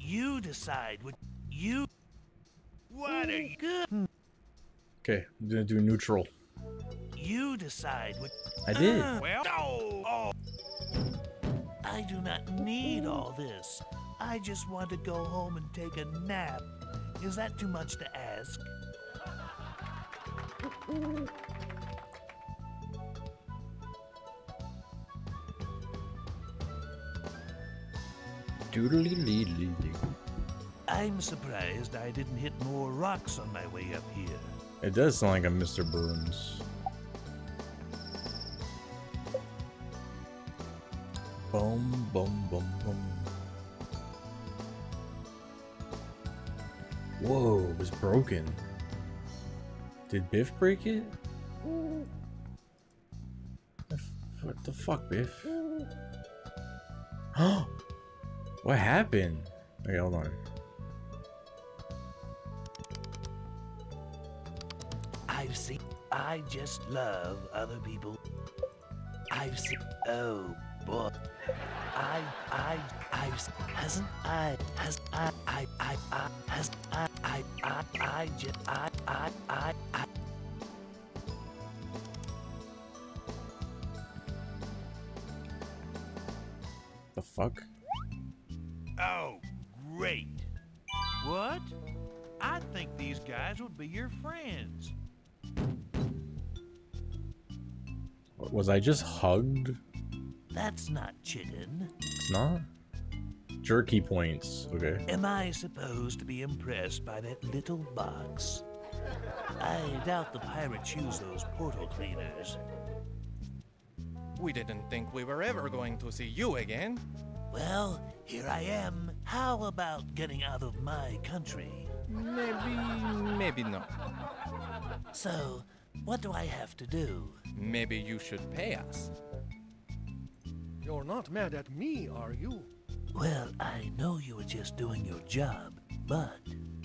You decide what you... What are you... Good. Okay, I'm gonna do neutral. You decide what... I did. Well, no! Oh. I do not need all this. I just want to go home and take a nap. Is that too much to ask? Doodly-lee-lee. I'm surprised I didn't hit more rocks on my way up here. It does sound like a Mr. Burns. Boom, boom, boom, boom. Whoa, it was broken. Did Biff break it? What the fuck, Biff? What happened? Okay, hold on. I've seen... I just love other people. I've seen... Oh, boy. The fuck? Oh, great. What? I think these guys would be your friends. Was I just hugged? That's not chicken. It's not? Jerky points. Okay. Am I supposed to be impressed by that little box? I doubt the pirates use those portal cleaners. We didn't think we were ever going to see you again. Well, here I am. How about getting out of my country? Maybe not. So, what do I have to do? Maybe you should pay us. You're not mad at me, are you? Well, I know you were just doing your job, but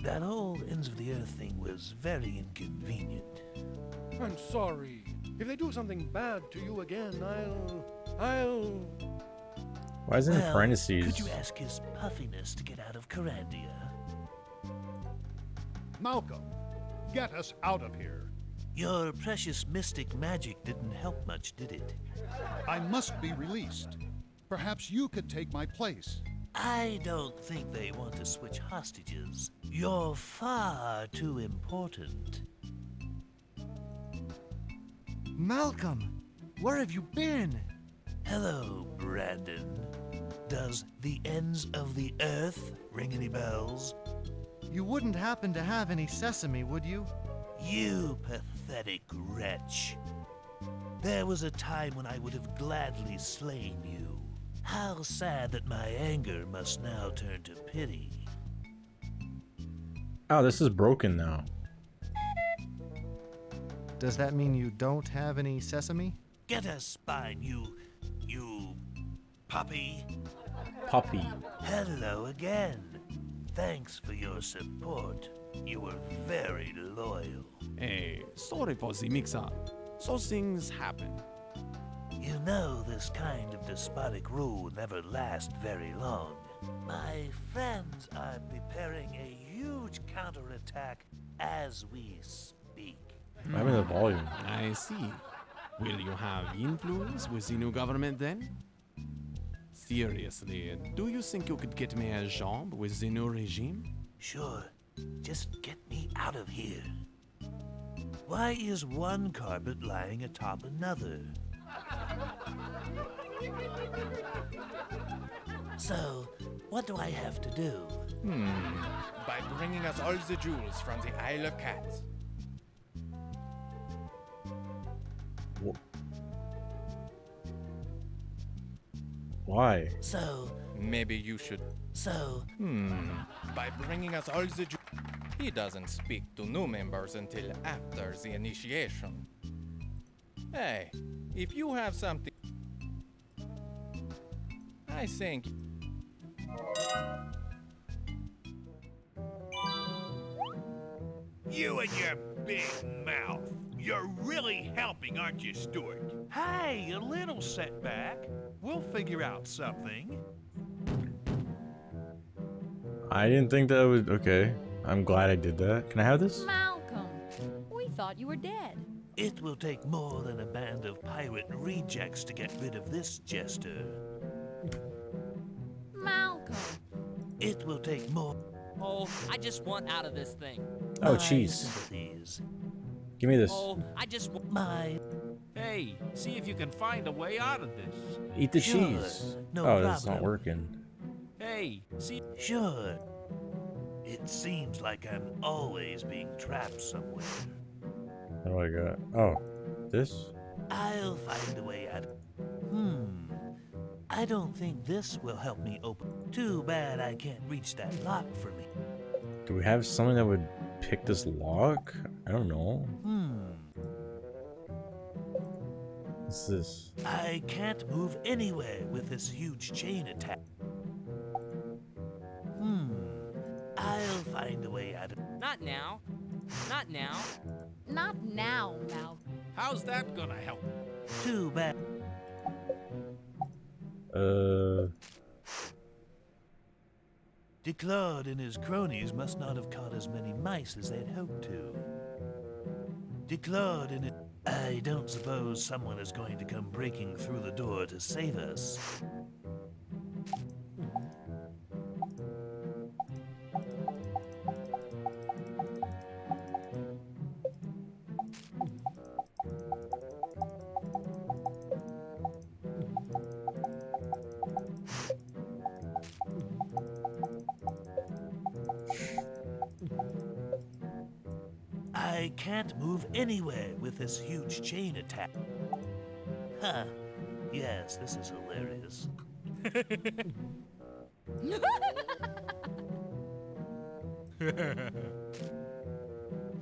that whole ends of the earth thing was very inconvenient. I'm sorry. If they do something bad to you again, I'll... Why is it in parentheses? Could you ask his puffiness to get out of Kyrandia? Malcolm, get us out of here. Your precious mystic magic didn't help much, did it? I must be released. Perhaps you could take my place. I don't think they want to switch hostages. You're far too important. Malcolm, where have you been? Hello, Brandon. Does the ends of the earth ring any bells? You wouldn't happen to have any sesame, would you? You pathetic wretch. There was a time when I would have gladly slain you. How sad that my anger must now turn to pity. Oh, this is broken now. Does that mean you don't have any sesame? Get a spine, you puppy. Puppy. Hello again. Thanks for your support. You were very loyal. Hey, sorry for the mix-up. So things happen. You know this kind of despotic rule never lasts very long. My friends are preparing a huge counterattack as we speak. I'm in the volume. I see. Will you have influence with the new government then? Seriously, do you think you could get me a job with the new regime? Sure. Just get me out of here. Why is one carpet lying atop another? So, what do I have to do? By bringing us all the jewels from the Isle of Cats. Why? So, Maybe you should... By bringing us all the jewels... He doesn't speak to new members until after the initiation. Hey, if you have something... I think... You and your big mouth. You're really helping, aren't you, Stuart? Hey, a little setback. We'll figure out something. I didn't think that would. Okay. I'm glad I did that. Can I have this? Malcolm, we thought you were dead. It will take more than a band of pirate rejects to get rid of this jester. Malcolm. It will take more. Oh, I just want out of this thing. Oh, my cheese. sympathies. Give me this. Oh, I just want... My Hey, see if you can find a way out of this. Eat the Sure, cheese. no Oh, that's not problem. working. Hey, see. Sure. It seems like I'm always being trapped somewhere. What do I got? Oh, this? I'll find a way out. I don't think this will help me open. Too bad I can't reach that lock for me. Do we have something that would pick this lock? I don't know. What's this? I can't move anywhere with this huge chain attack. I'll find a way out of. Not now. Not now. Not now, Malcolm. How's that gonna help? Too bad. DeClaude and his cronies must not have caught as many mice as they'd hoped to. DeClaude and it. I don't suppose someone is going to come breaking through the door to save us. I can't move anywhere with this huge chain attack. Huh. Yes, this is hilarious.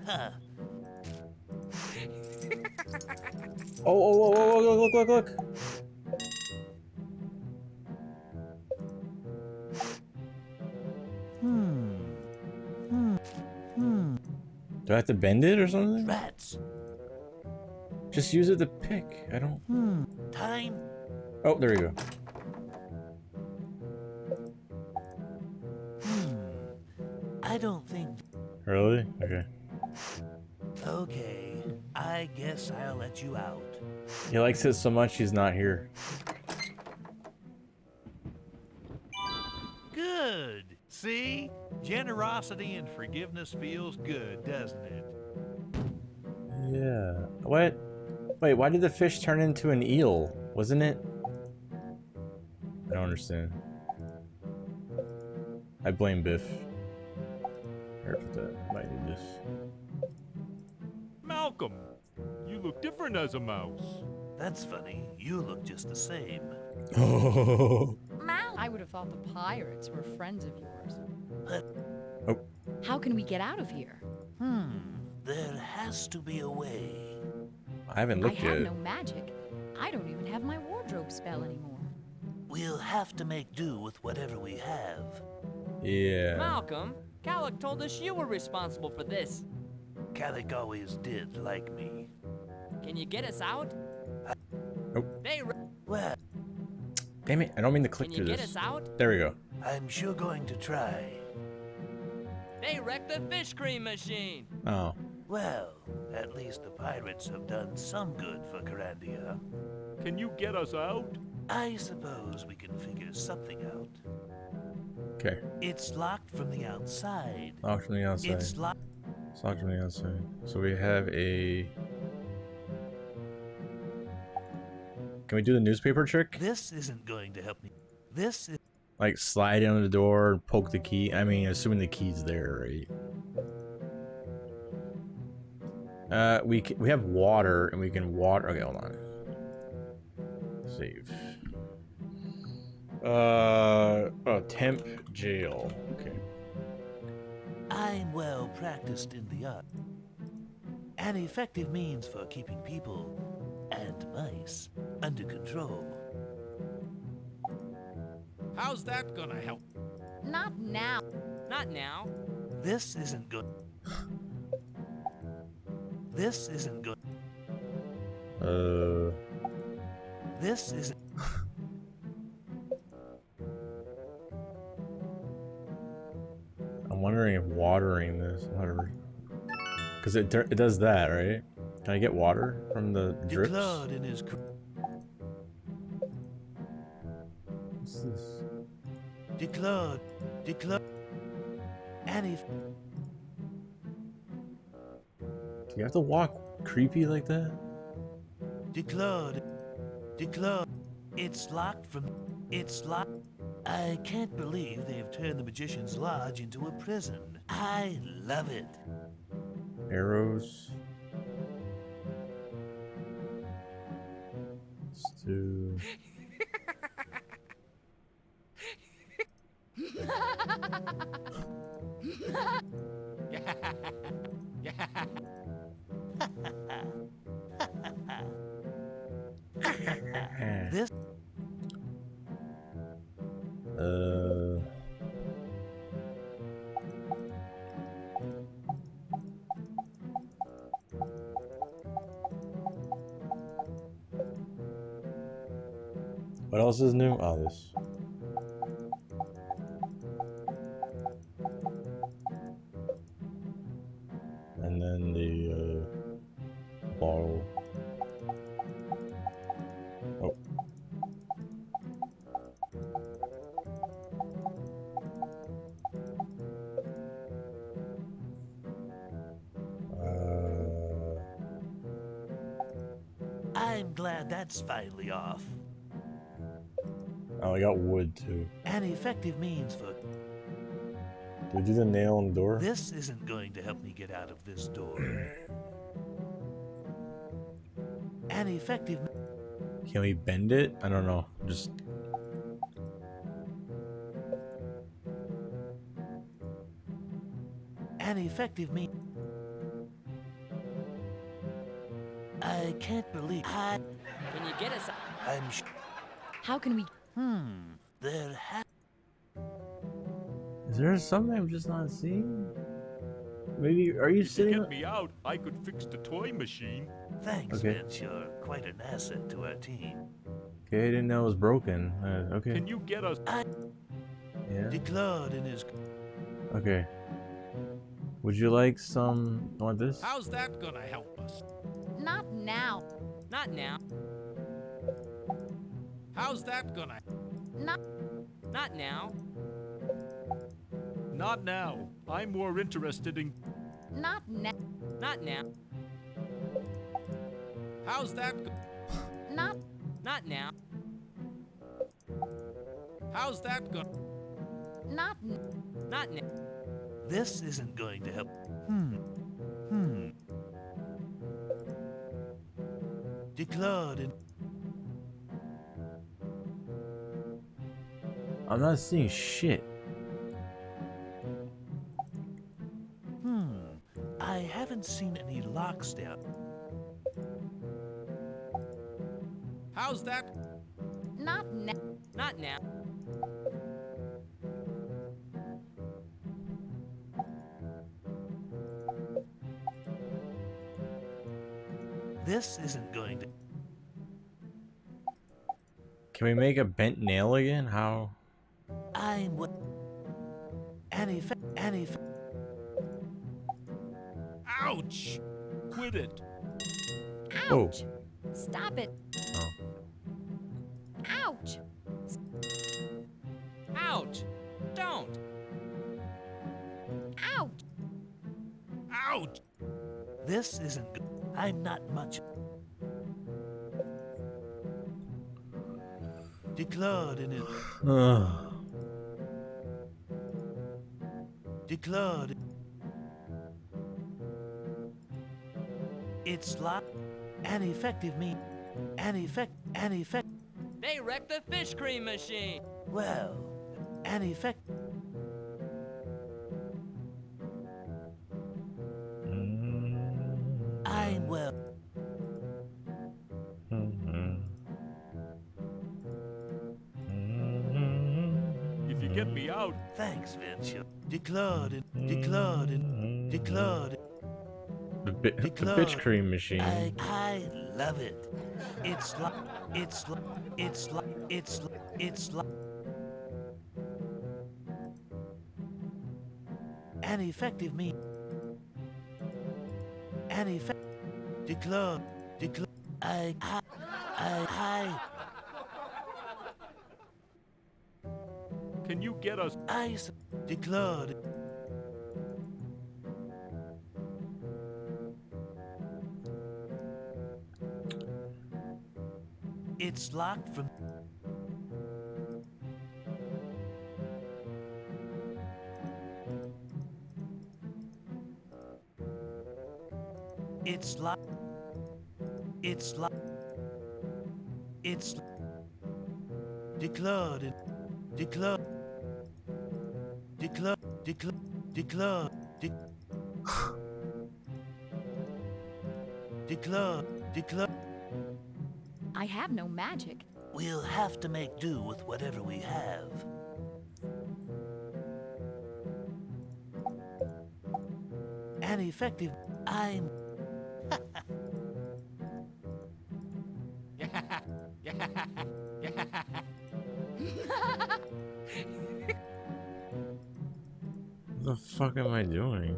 Huh. Oh, look. Do I have to bend it or something? Rats. Just use it to pick. I don't. Time. Oh, there you go. I don't think. Really? Okay. Okay. I guess I'll let you out. He likes it so much he's not here. Good. See? Generosity and forgiveness feels good, doesn't it? Yeah. What? Wait, why did the fish turn into an eel? Wasn't it? I don't understand. I blame Biff. Here, put that. I might need this. Malcolm, you look different as a mouse. That's funny. You look just the same. Oh. Mal, I would have thought the pirates were friends of yours. But Oh. How can we get out of here? there has to be a way. I haven't I looked have yet. no magic. I don't even have my wardrobe spell anymore. We'll have to make do with whatever we have. Yeah. Malcolm, Calic told us you were responsible for this. Calic always did like me. Can you get us out? Nope. They Well, Damn it! I don't mean to click Can you through get this. us out? There we go. I'm sure going to try. They wrecked the fish cream machine. Oh. Well, at least the pirates have done some good for Kyrandia. Can you get us out? I suppose we can figure something out. Okay. It's locked from the outside. Locked from the outside. It's locked. It's locked from the outside. So we have a. Can we do the newspaper trick? This isn't going to help me. This is. Like slide under the door, and poke the key. I mean, assuming the key's there, right? We have water, and we can water. Okay, hold on. Save. Oh, temp jail. Okay. I'm well practiced in the art. An effective means for keeping people and mice under control. How's that gonna help? Not now. Not now. This isn't good. This isn't good. This isn't. I'm wondering if watering this, whatever, because it does that, right? Can I get water from the drips? Declared in his What's this? declared, and if Do you have to walk creepy like that? declared, it's locked from, it's locked. I can't believe they've turned the Magician's Lodge into a prison. I love it. Arrows. Stew. This What else is new? Oh, this. And then the bottle. Oh. I'm glad that's finally off. Oh, I got wood too. An effective means for Do we do the nail on the door? this isn't going to help me get out of this door. An effective Can we bend it? I don't know. Just an effective mean. I can't believe Can you get us? I'm How can we? there is there something I'm just not seeing? Maybe are you sitting? me out, I could fix the toy machine. Thanks, Okay. Vince. You're quite an asset to our team. Okay, I didn't know it was broken. Okay. Can you get us? Yeah. Declared in his Okay. Would you like some? Want this? How's that gonna help us? Not now. Not now. How's that gonna? Not. Not now. Not now. I'm more interested in. Not now. Not now. How's that? Not. Not now. How's that gonna? Not. Not now. This isn't going to help. Declared in I'm not seeing shit. I haven't seen any locks down. How's that? Not now. Not now. This isn't going to. Can we make a bent nail again? How? I'm what? Any. Ouch! Quit it. Ouch! Stop it! Oh. Ouch! Ouch! Don't. Ouch! Ouch! This isn't good. I'm not much. Declared in it. Declared. It's locked. An effective mean. An effect. They wrecked the fish cream machine. Well, an effect. I'm well. If you get me out, Thanks, Vince. Declared in. The bitch cream machine. I love it. It's like. An effective mean. An effective. Declare. Declare. I. Can you get us? Declared. It's locked from. It's locked. It's locked. It's declared. Declared. Declared. Declared. Declared. I have no magic. We'll have to make do with whatever we have. An effective. I'm. What the fuck am I doing?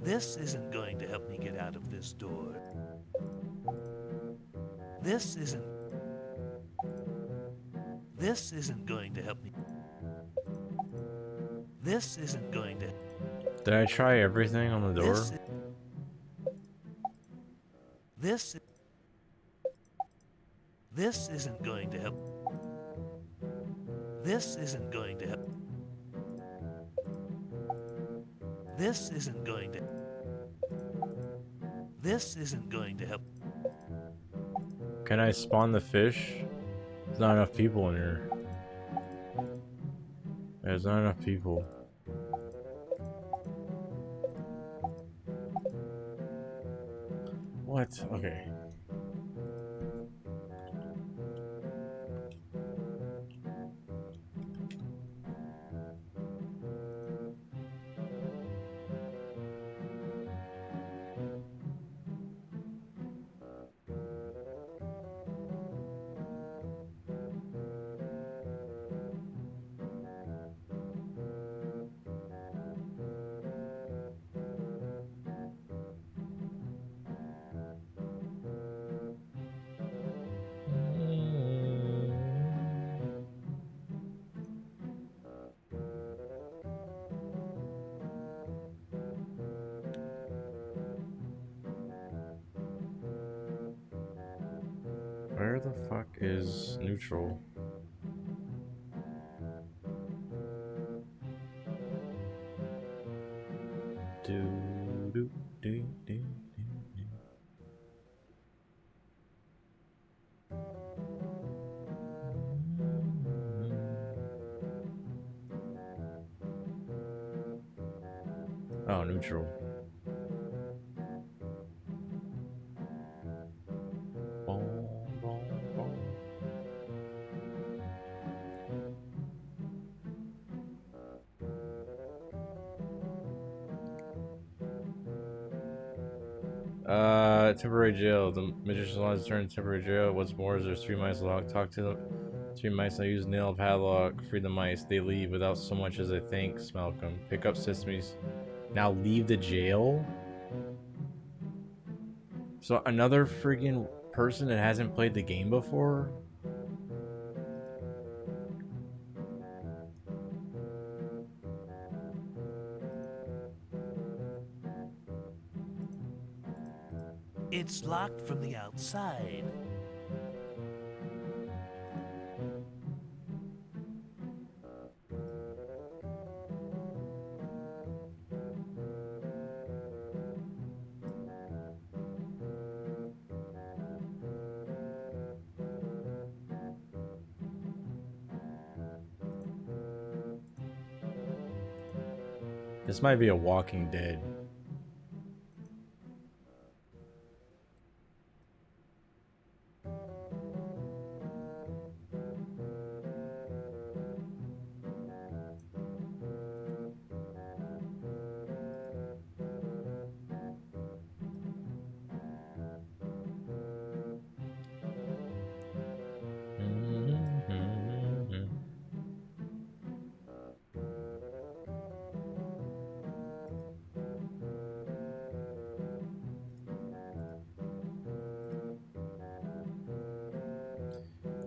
This isn't going to help me get out of this door. This isn't going to help me. This isn't going to. Did I try everything on the door? This isn't going to help. This isn't going to help. This isn't going to. This isn't going to help. Can I spawn the fish? There's not enough people in here. There's not enough people. What? Okay. Where the fuck is neutral? Do do do do. Oh, neutral. Temporary jail. The magician's law is turned temporary jail. What's more is there's 3 mice locked. Talk to them. 3 mice. I use nail padlock. Free the mice. They leave without so much as a thanks, Malcolm. Pick up sesames. Now leave the jail? So another freaking person that hasn't played the game before? It's locked from the outside. This might be a Walking Dead.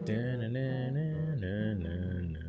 Da-na-na-na-na-na-na.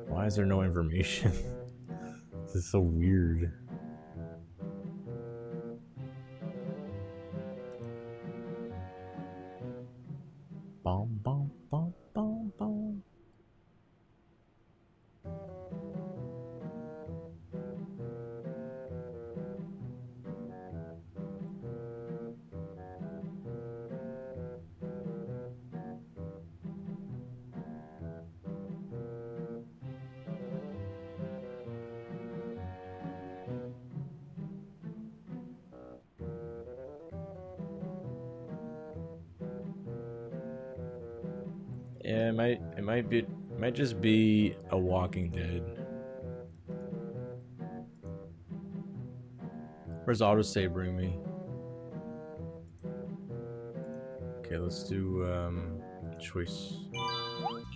Why is there no information? This is so weird. Bom, bom, bom, bom, bom. Yeah, it might just be a Walking Dead. Where's autosave bring me? Okay, let's do choice.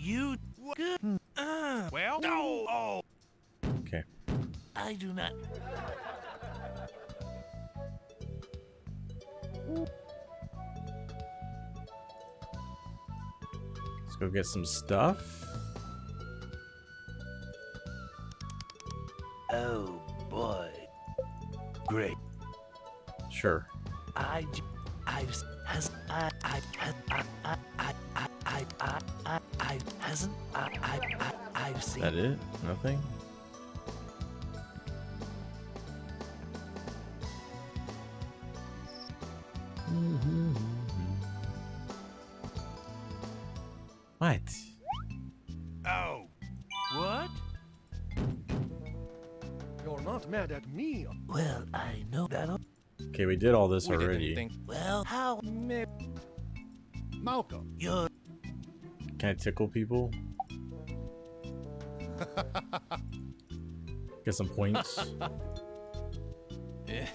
You good? Well, no. Oh. Okay. I do not. Let's go get some stuff. Oh boy. Great. Sure. I've seen. That it? Nothing? What? Oh. What? You're not mad at me. Well, I know that. Okay, we did all this We already. didn't think Well, how Malcolm, you're Can I tickle people? Get some points. Eh.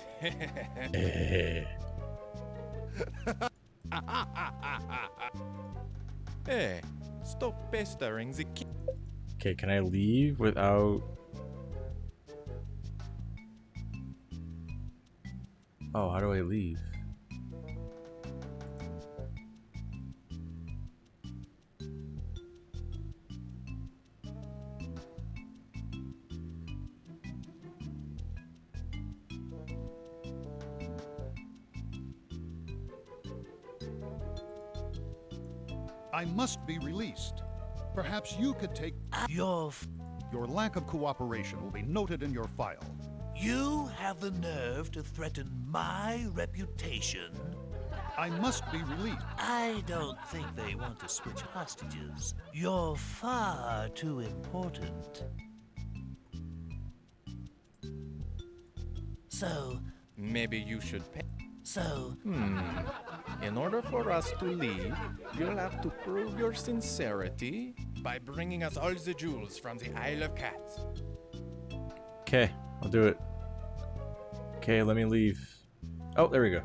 Hey, stop pestering the kid. Okay, can I leave without... Oh, how do I leave? I must be released. Perhaps you could take... your Your lack of cooperation will be noted in your file. you have the nerve to threaten my reputation. I must be released. I don't think they want to switch hostages. You're far too important. So, Maybe you should pay. so, In order for us to leave, you'll have to prove your sincerity by bringing us all the jewels from the Isle of Cats. Okay, I'll do it. Okay, let me leave. Oh, there we go.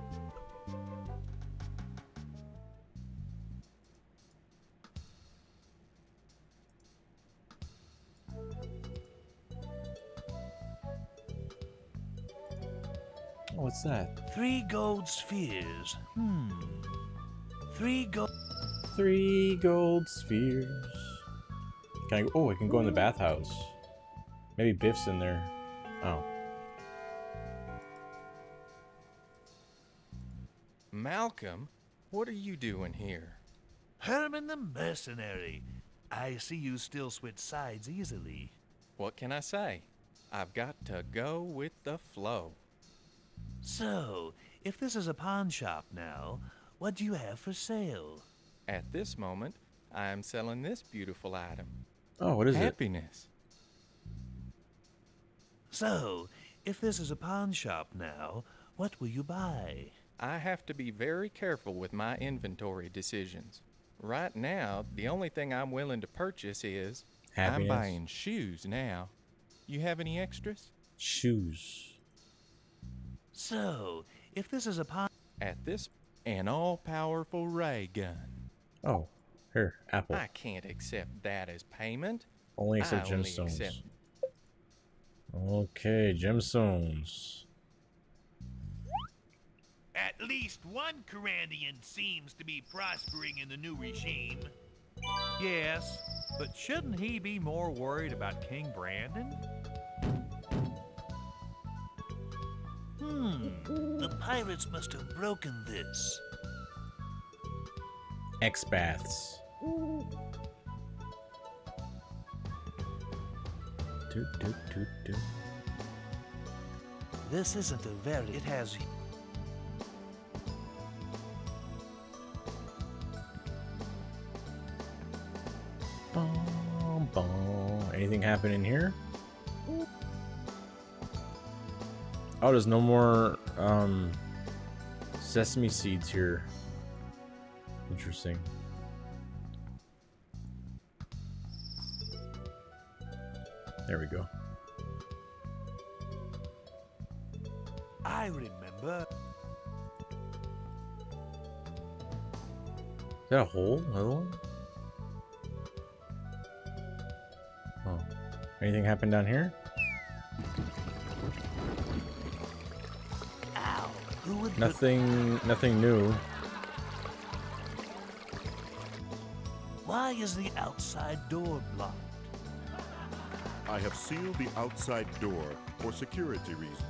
Oh, what's that? 3 gold spheres. 3 gold. 3 gold spheres. Can I? Oh, I can go in the bathhouse. Maybe Biff's in there. Oh. Malcolm, what are you doing here? Herman the Mercenary. I see you still switch sides easily. What can I say? I've got to go with the flow. So, if this is a pawn shop now, what do you have for sale? At this moment, I am selling this beautiful item. Oh, what is it? Happiness. So, if this is a pawn shop now, what will you buy? I have to be very careful with my inventory decisions. Right now, the only thing I'm willing to purchase is Happiness. I'm buying shoes now. You have any extras? Shoes. So, if this is a pawn... At this, an all-powerful ray gun. Oh, here, apple. I can't accept that as payment. Only accept I only gemstones. accept- Okay, gemstones. At least one Kyrandian seems to be prospering in the new regime. Yes, but shouldn't he be more worried about King Brandon? The pirates must have broken this. X-baths. Doot, doot, doot, doot. This isn't a very... It has... Bum, bum. Anything happen in here? Oh, there's no more sesame seeds here. Interesting. There we go. I remember... Is that a hole? Hello? Oh. Anything happen down here? Ow! Who would... Nothing new. Why is the outside door blocked? I have sealed the outside door for security reasons.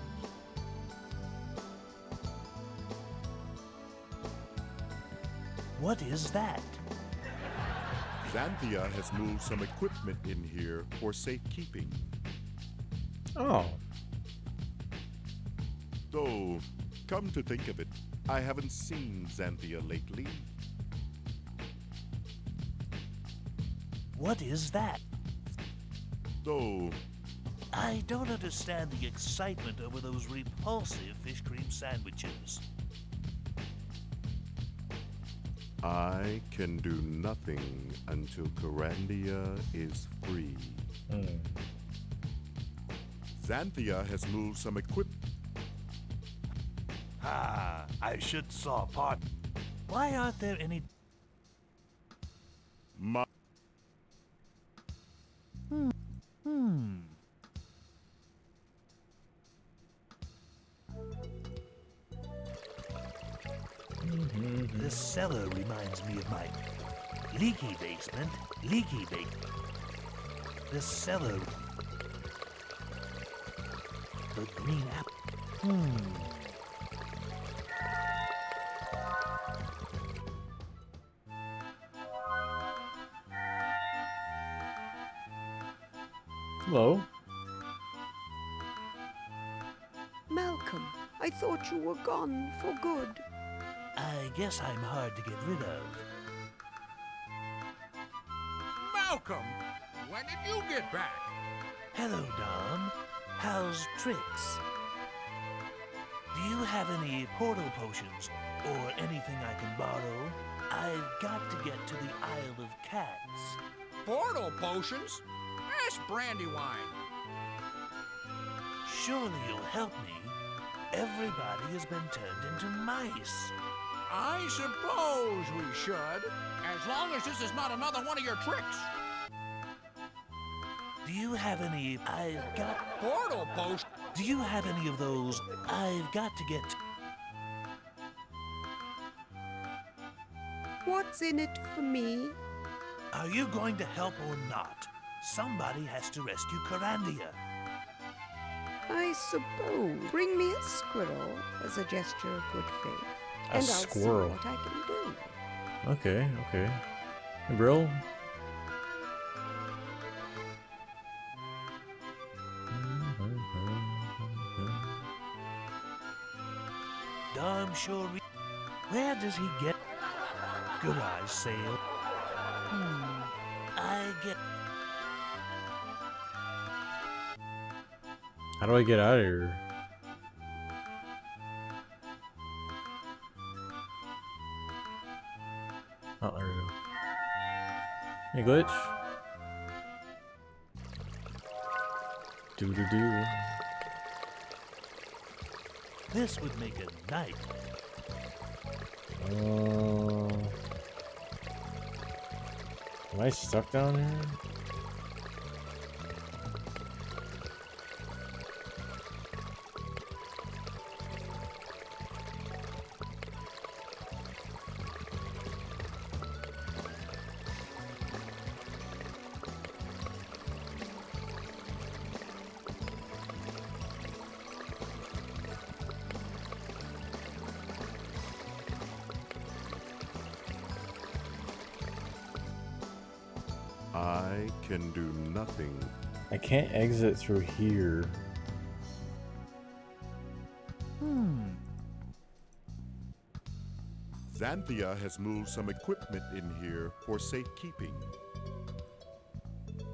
What is that? Xanthia has moved some equipment in here for safekeeping. Oh. Though, come to think of it, I haven't seen Xanthia lately. What is that? Though, I don't understand the excitement over those repulsive fish cream sandwiches. I can do nothing until Kyrandia is free. Xanthia has moved some equipment. Ah, I should saw part. Why aren't there any... My This cellar reminds me of my leaky basement. Leaky basement. This cellar... The green apple. Hello. Malcolm, I thought you were gone for good. I guess I'm hard to get rid of. Malcolm, when did you get back? Hello, Dom. How's tricks? Do you have any portal potions or anything I can borrow? I've got to get to the Isle of Cats. Portal potions? That's Brandywine. Surely you'll help me. Everybody has been turned into mice. I suppose we should, as long as this is not another one of your tricks. Do you have any... I've got... Portal post? Do you have any of those... I've got to get... What's in it for me? Are you going to help or not? Somebody has to rescue Kyrandia. I suppose. Bring me a squirrel as a gesture of good faith. A and squirrel. I'll see what I can do. Okay, okay. Brill? Darn sure... Where does he get... Good eyes, Sail. I get... How do I get out of here? Oh, there we go. Hey, glitch. Do. This would make a knife. Am I stuck down here? I can do nothing. I can't exit through here. Xanthia has moved some equipment in here for safekeeping.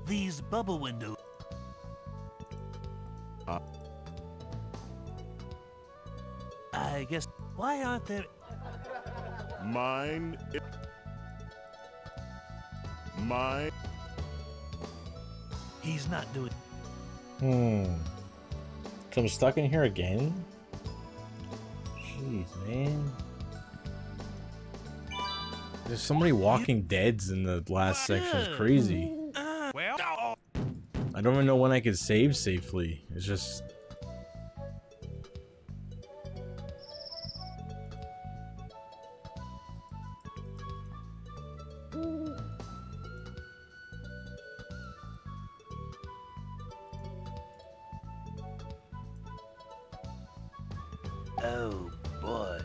These bubble windows. I guess. Why aren't there? Mine. Mine. He's not doing. So I'm stuck in here again? Jeez, man. There's so many Walking Deads in the last section. It's crazy. Well, I don't even know when I could save safely. It's just... Oh boy.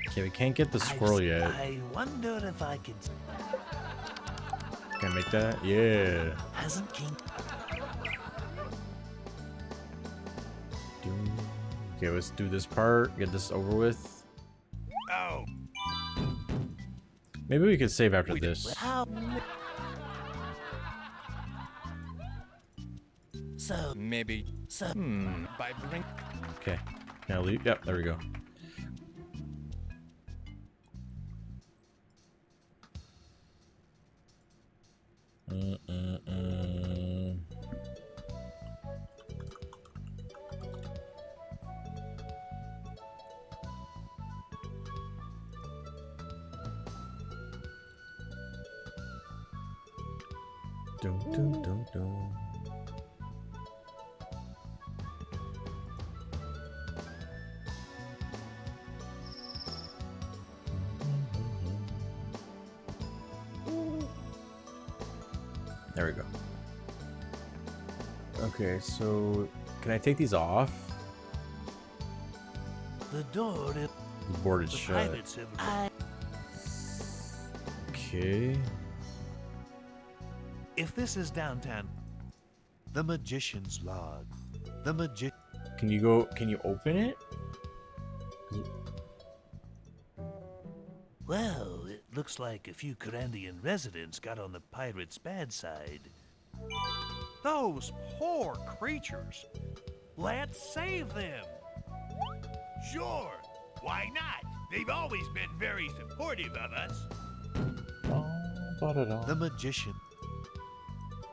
Okay, we can't get the squirrel yet. I wonder if I can. Can I make that? Yeah. Hasn't King? Okay, let's do this part. Get this over with. oh, Maybe we could save after this. How? So Maybe. so. By bring. Okay. Can I leave? Yep, there we go. Dum. There we go. Okay, so can I take these off? The door. The board is The shut. pirates have. Okay. If this is downtown, the magician's log. The magic. Can you go? Can you open it? Well, it looks like a few Kyrandian residents got on the pirates' bad side. those poor creatures. Let's save them. Sure, why not? They've always been very supportive of us. The magician.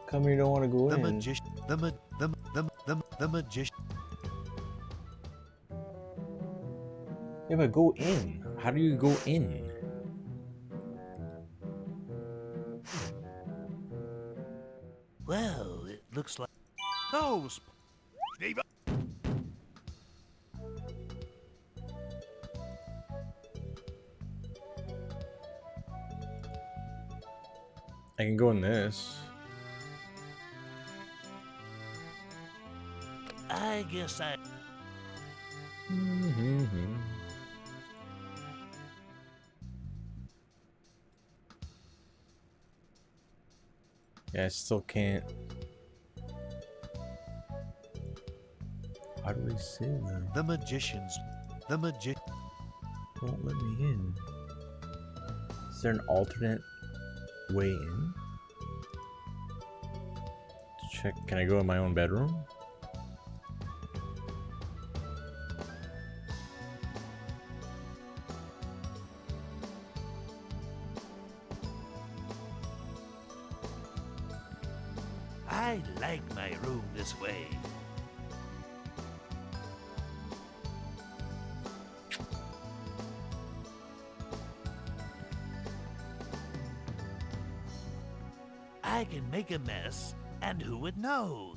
Come here, you don't want to go The in. magician. The magician. Yeah, but go in. How do you go in? Well, it looks like Those. They've. I can go in this. I guess I. Yeah, I still can't. How do I save them? The magician's. The magic. Won't let me in. Is there an alternate way in? Check. Can I go in my own bedroom? I like my room this way. I can make a mess, and who would know?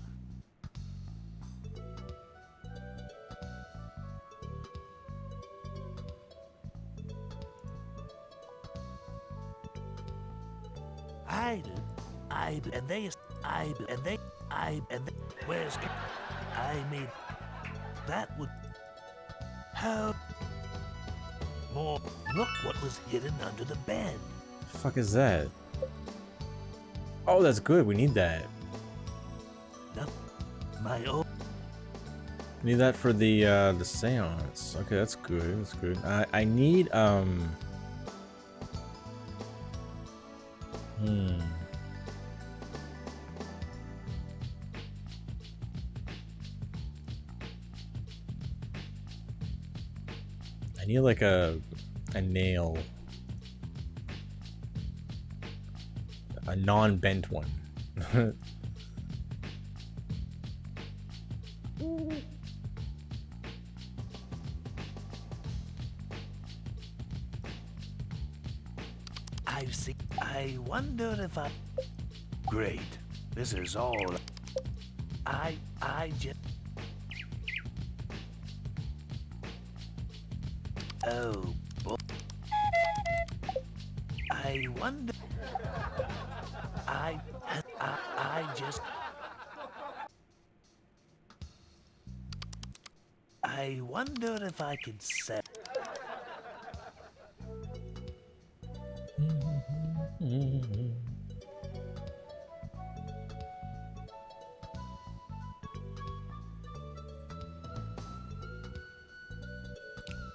Where's I made that would how more look what was hidden under the bed. The fuck is that? Oh, that's good. We need that. No, my own. We need that for the seance. Okay, that's good. That's good. I need I need like a nail. A non-bent one. I wonder if I... Great. This is all... I just... Oh, boy. I wonder... I just... I wonder if I could say...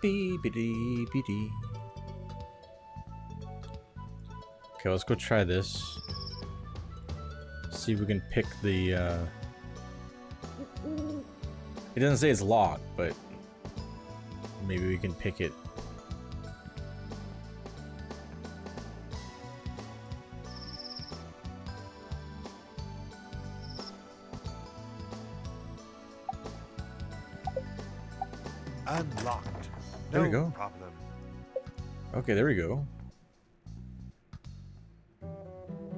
Beep-a-dee-be-dee. Okay, let's go try this. See if we can pick the It doesn't say it's locked, but maybe we can pick it. Unlocked. There we go. Problem. Okay, there we go.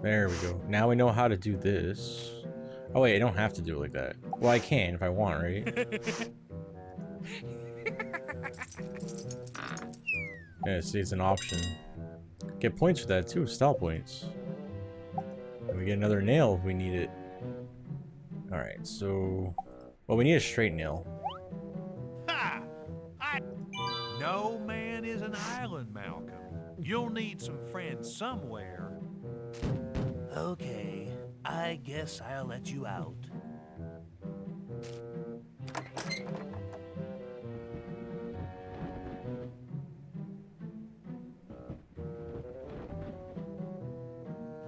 There we go. Now we know how to do this. Oh wait, I don't have to do it like that. Well, I can if I want, right? Yeah, see, it's an option. Get points for that too, style points. And we get another nail if we need it. Alright, so... Well, we need a straight nail. No man is an island, Malcolm. You'll need some friends somewhere. Okay, I guess I'll let you out.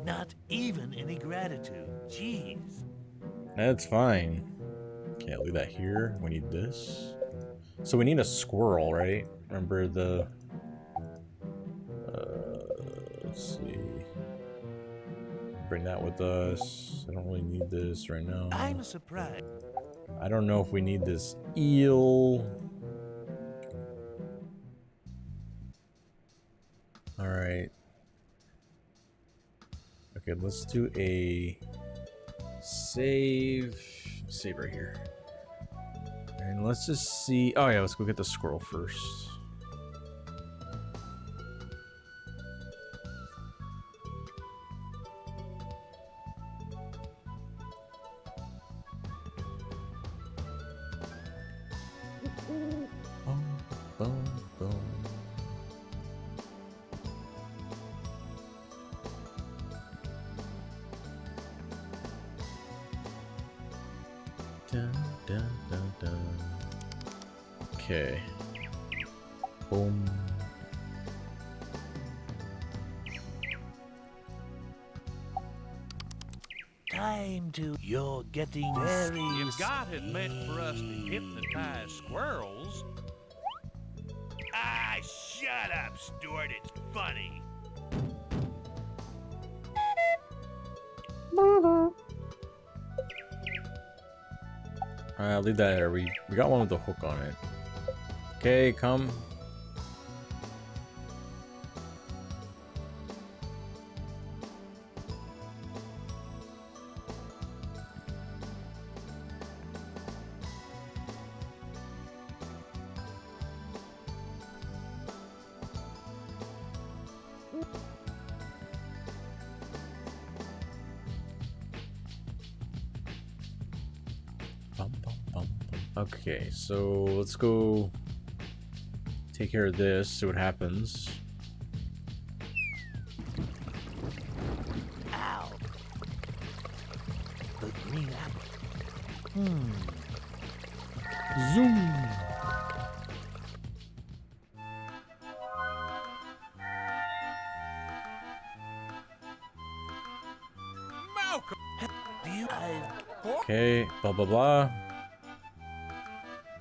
Not even any gratitude. Jeez. That's fine. Can't leave that here. We need this. So we need a squirrel, right? Remember the... let's see. Bring that with us. I don't really need this right now. I'm surprised. I don't know if we need this eel. Alright. Okay, let's do a save. Save right here. And let's just see. Oh yeah, let's go get the squirrel first. Boom, boom, boom. Dun, dun, dun, dun. Okay. Boom. Time to... You're getting very... If God had meant for us to hypnotize squirrels... Ah, shut up, Stuart. It's funny. Leave that there. We got one with the hook on it. Okay, come. Okay, so let's go take care of this, see what happens. Ow! The green apple. Zoom! Malcolm! Do you? Okay, blah blah blah.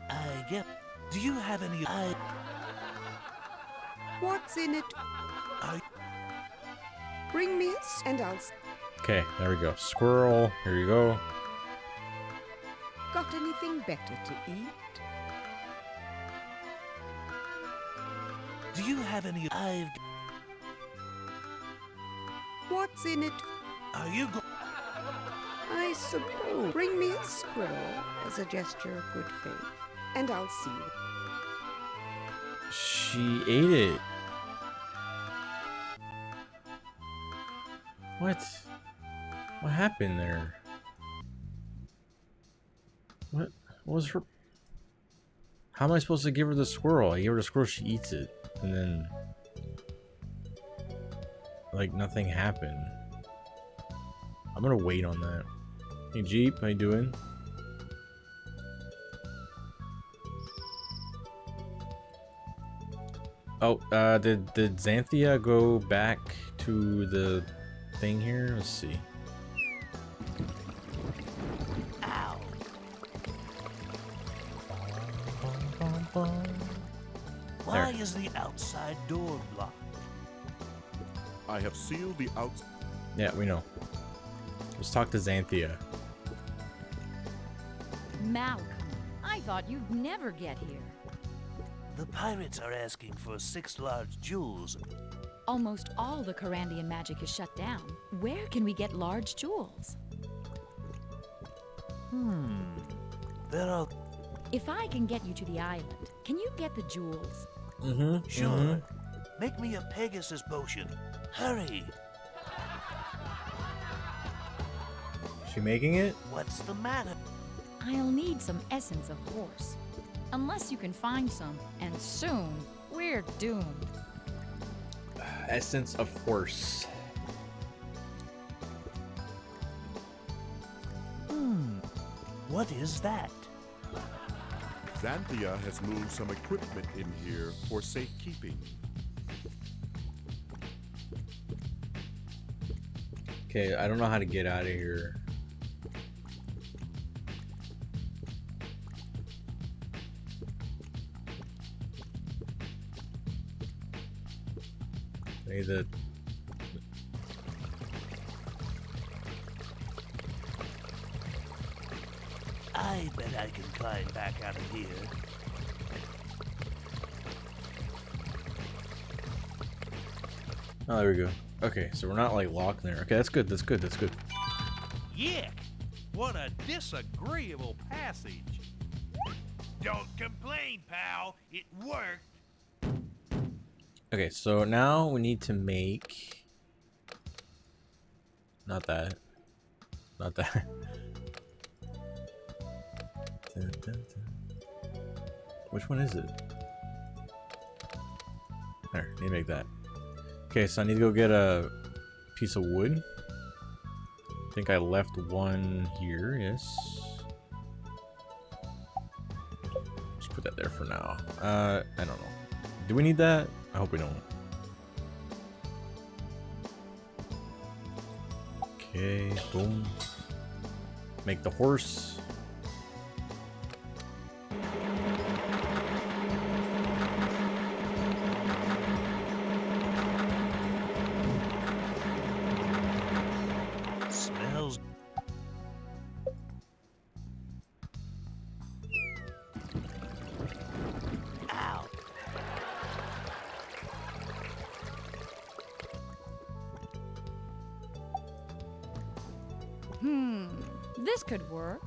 I get. Do you have any? What's in it? I. Bring me and I'll. Okay, there we go. Squirrel, here you go. Got anything better to eat? Do you have any? What's in it? Are you go? I suppose. Bring me a squirrel as a gesture of good faith, and I'll see you. She ate it. What? What happened there? What was her? How am I supposed to give her the squirrel? I gave her the squirrel, she eats it, and then like nothing happened. I'm gonna wait on that. Hey Jeep, how you doing? Oh, did Xanthia go back to the thing here? Let's see. Ow! Why is the outside door locked? I have sealed the outside. Yeah, we know. Let's talk to Xanthia. Malcolm, I thought you'd never get here. The pirates are asking for 6 large jewels. Almost all the Kyrandian magic is shut down. Where can we get large jewels? There are. If I can get you to the island, can you get the jewels? Sure. Make me a Pegasus potion. Hurry. She making it? What's the matter? I'll need some essence of horse. Unless you can find some, and soon, we're doomed. Essence of horse. What is that? Xanthia has moved some equipment in here for safekeeping. Okay, I don't know how to get out of here. Maybe the... I bet I can climb back out of here. Oh, there we go. Okay, so we're not like locked in there. Okay, that's good. That's good. That's good. Yick! What a disagreeable passage. Don't complain, pal. It worked. Okay, so now we need to make... Not that. Not that. Dun, dun, dun. Which one is it? There, need to make that. Okay, so I need to go get a piece of wood. I think I left one here, yes. Just put that there for now. I don't know. Do we need that? I hope we don't. Okay, boom. Make the horse. Smells. This could work.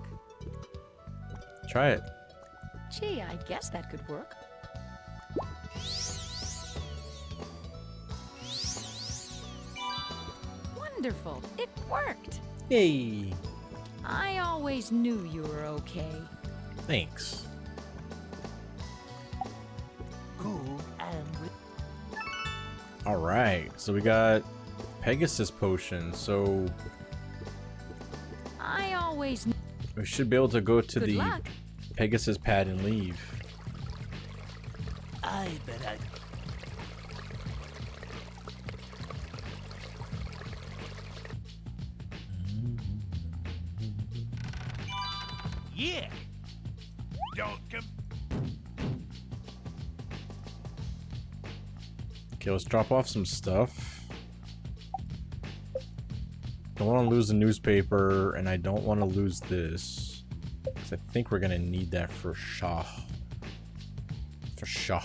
Try it. Gee, I guess that could work. Wonderful. It worked. Yay. I always knew you were okay. Thanks. Cool and Alright, so we got Pegasus Potion, so I always knew. we should be able to go to Good the luck. Pegasus pad and leave. I bet I. Yeah. Don't come. Okay, let's drop off some stuff. Don't want to lose the newspaper, and I don't want to lose this. Because I think we're going to need that for Shah. For Shah.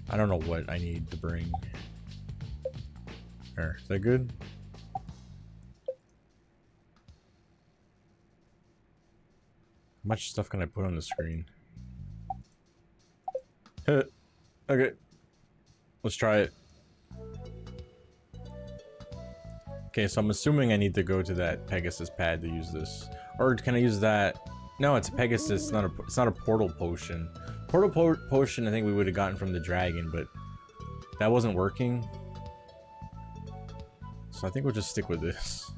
I don't know what I need to bring. There, is that good? How much stuff can I put on the screen? Okay. Let's try it. Okay, so I'm assuming I need to go to that Pegasus pad to use this. Or can I use that? No, it's a Pegasus, it's not a portal potion. Portal potion I think we would have gotten from the dragon, but that wasn't working. So I think we'll just stick with this.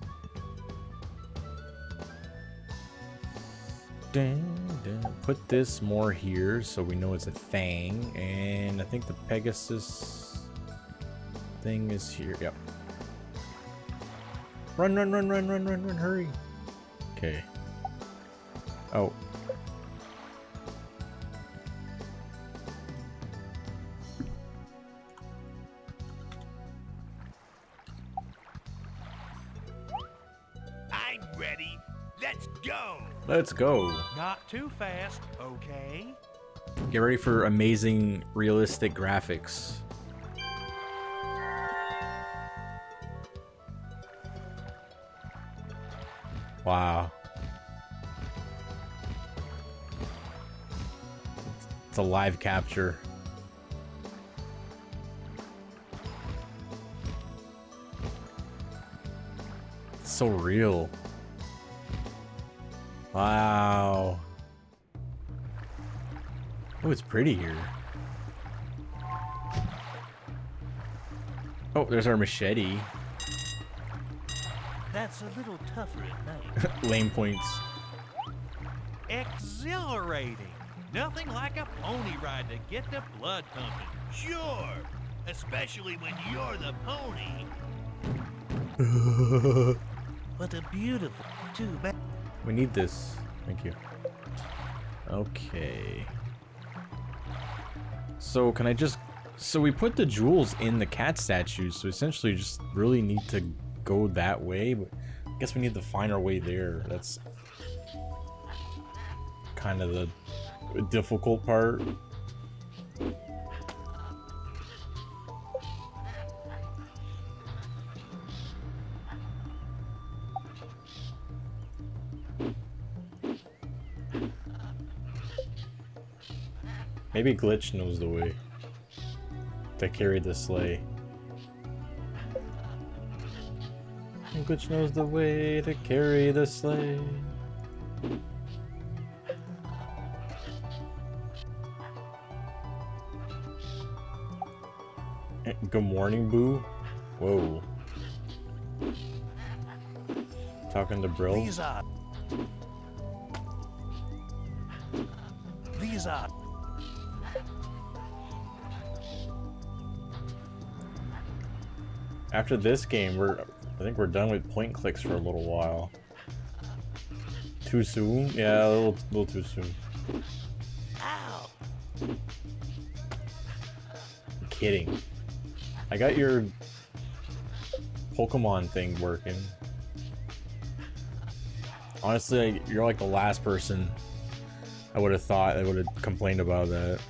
Put this more here so we know it's a thing, and I think the Pegasus thing is here. Yep. Run, run, run, run, run, run, run, hurry. Okay. Oh. I'm ready. Let's go. Let's go. Not too fast, okay? Get ready for amazing, realistic graphics. Wow. It's a live capture. It's so real. Wow. Oh, it's pretty here. Oh, there's our machete. That's a little tougher at night. Lane points. Exhilarating. Nothing like a pony ride to get the blood pumping. Sure. Especially when you're the pony. What a beautiful. Too bad. We need this. Thank you. Okay. So can I just... So we put the jewels in the cat statues, so essentially just really need to go that way, but I guess we need to find our way there. That's kind of the difficult part. Maybe Glitch knows the way to carry the sleigh. Glitch knows the way to carry the sleigh. Good morning, Boo. Whoa. Talking to Brill. These are. After this game, I think we're done with point clicks for a little while. Too soon? Yeah, a little too soon. Ow! I'm kidding. I got your Pokemon thing working. Honestly, you're like the last person I would have thought that would have complained about that.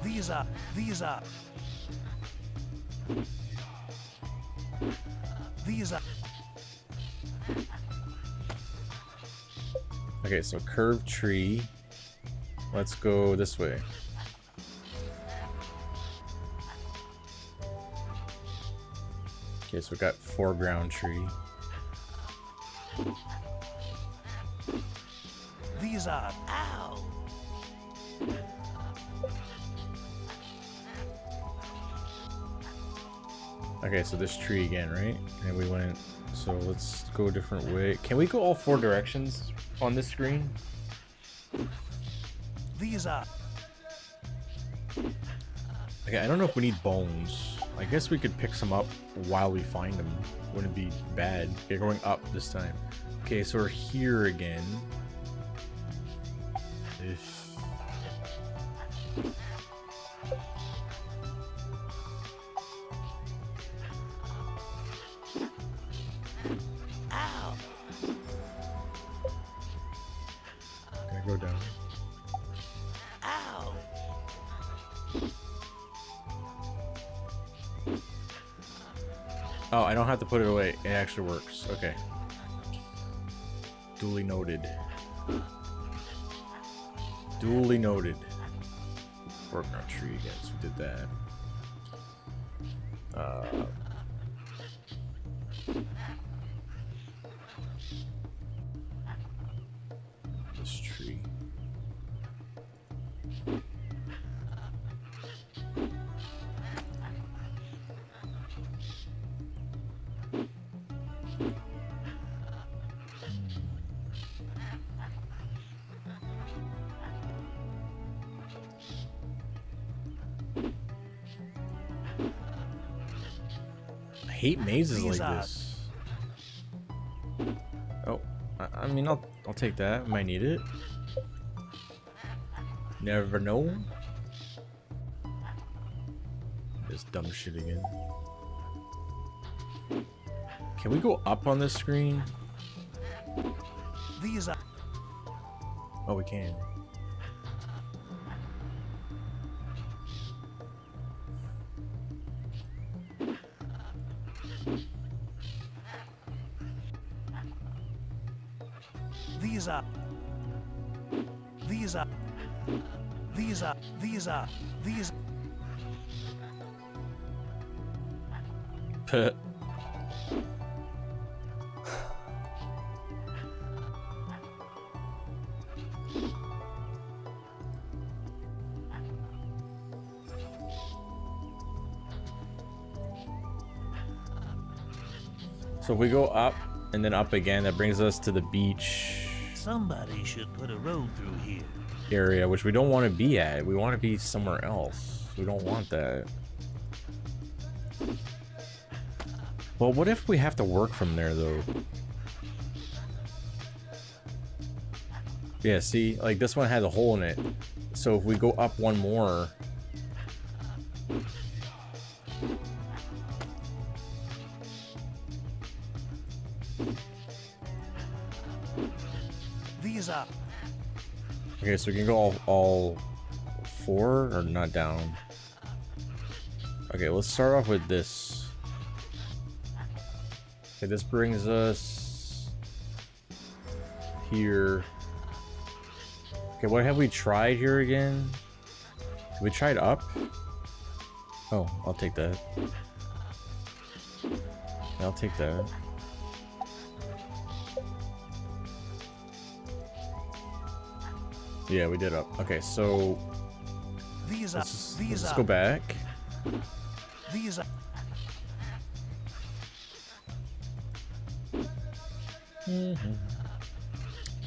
These are. These are. These are. Okay, so curved tree. Let's go this way. Okay, so we got foreground tree. These are. Ow! Okay, so this tree again, right? And we went. So let's go a different way. Can we go all 4 directions on this screen? These are. Okay, I don't know if we need bones. I guess we could pick some up while we find them. Wouldn't be bad. Okay, going up this time. Okay, so we're here again. Ow! Gotta go down. Ow! Oh, I don't have to put it away. It actually works. Okay. Duly noted. Duly noted. Working our tree again, so we did that. This tree. I hate mazes like this. Oh, I mean, I'll take that. Might need it. Never know. This dumb shit again. Can we go up on this screen? These are. Oh, we can. These are. These are. These are. These are. These. Puh. So if we go up and then up again, that brings us to the beach Somebody should put a road through here. area, which we don't want to be at. We want to be somewhere else. We don't want that. Well, what if we have to work from there, though? Yeah, see? Like, this one had a hole in it. So if we go up one more... These are. Okay, so we can go all 4, or not down. Okay, let's start off with this. Okay, this brings us here. Okay, what have we tried here again? We tried up? Oh, I'll take that. I'll take that. Yeah, we did up. Okay, so These are. let's go back. These are.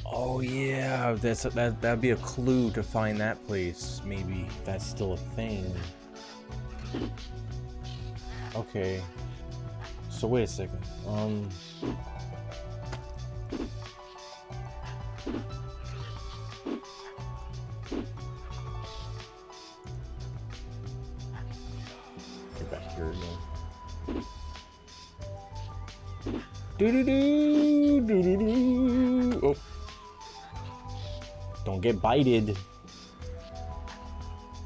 Oh yeah, that'd be a clue to find that place. Maybe that's still a thing. Okay. So wait a second. Get back here again. Do-do-do, oh. Don't get bited.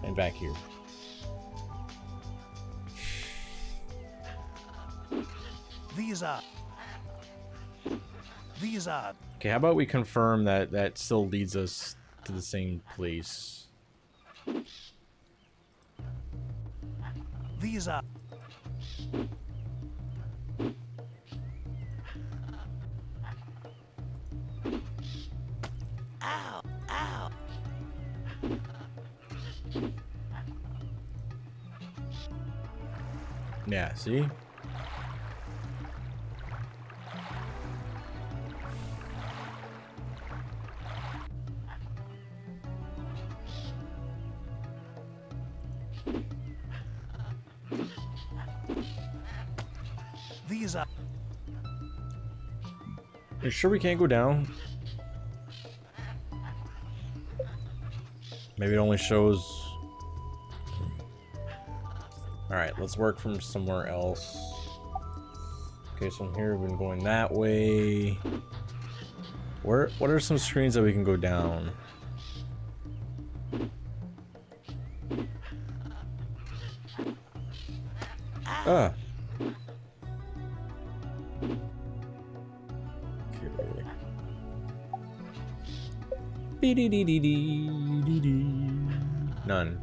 And back here. These are. These are Okay, how about we confirm that that still leads us to the same place? these are Ow! Ow! Yeah, see? These are You sure we can't go down? Maybe it only shows... Alright, let's work from somewhere else. Okay, so from here we've been going that way. What are some screens that we can go down? Ah! Okay. None.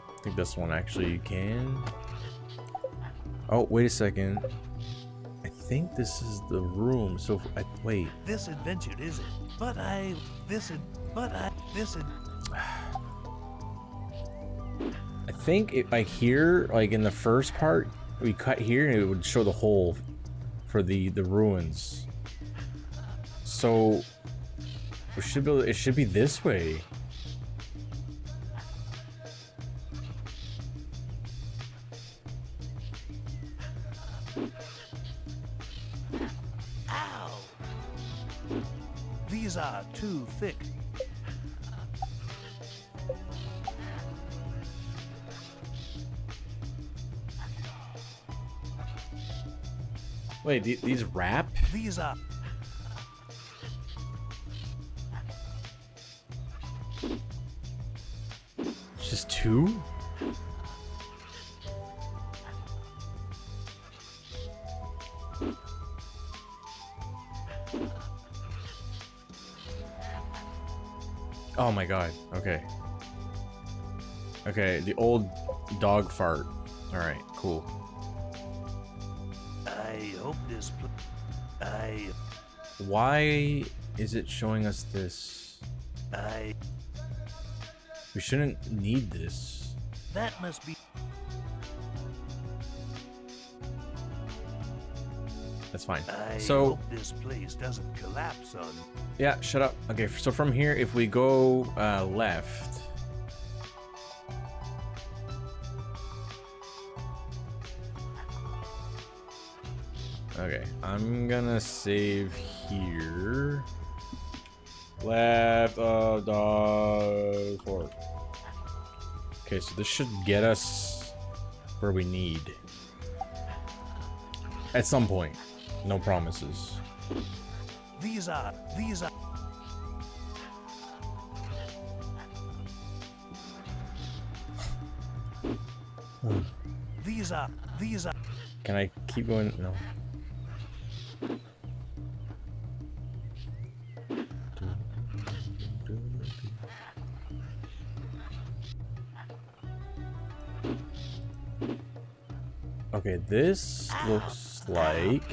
I think this one actually you can. Oh, wait a second. I think this is the room. So, wait. this adventure isn't. But I think it, like here, like in the first part, we cut here and it would show the hole for the ruins. So we should be able, it should be this way. Ow! These are too thick. Wait, these wrap? These are Just two? Oh my god. Okay. Okay, the old dog fart. Alright, cool. I hope this Why is it showing us this? We shouldn't need this. that must be That's fine. I So, hope this place doesn't collapse on. yeah, shut up. Okay, so from here, if we go left. Okay, I'm gonna save here. Left of dog fork. Okay, so this should get us where we need. At some point. No promises. These are these are Can I keep going? No. Okay, this looks like...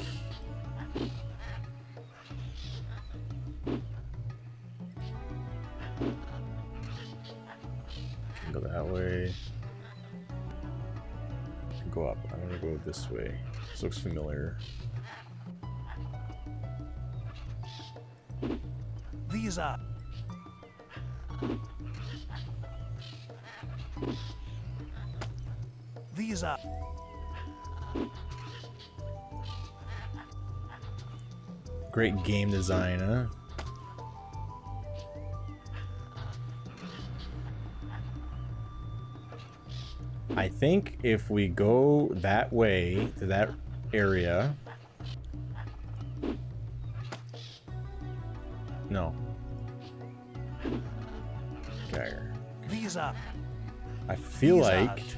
Can go that way. Can go up. I'm gonna go this way. This looks familiar. these are these are Great game design, huh? I think if we go that way to that area... No. Okay. these are I feel these like... aren't.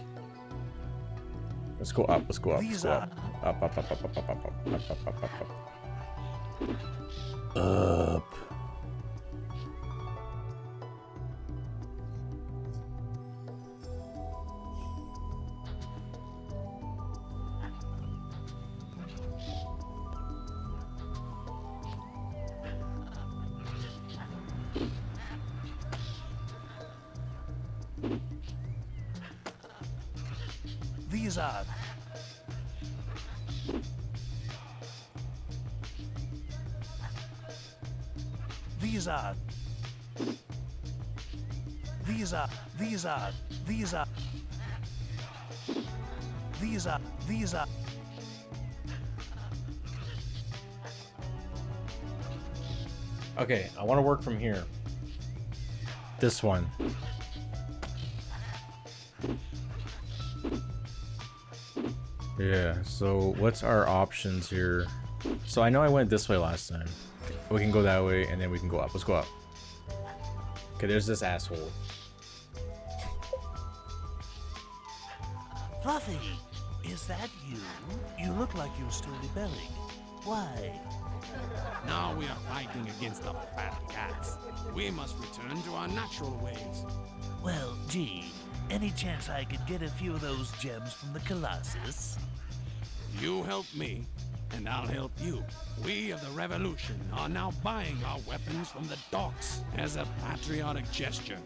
Let's go up. Let's go up. Let's These go are up. Up, up, up, up, up, up, up, up, up, up, up, up. Up. These are these are these are these are these are these are these are Okay, I want to work from here. This one. Yeah, so what's our options here? So I know I went this way last time. We can go that way and then we can go up. Let's go up. Okay, there's this asshole. Fluffy, is that you? You look like you're still rebelling. Why? Now we are fighting against the fat cats. We must return to our natural ways. Well, gee, any chance I could get a few of those gems from the Colossus? You help me, and I'll help you. We of the Revolution are now buying our weapons from the docks as a patriotic gesture.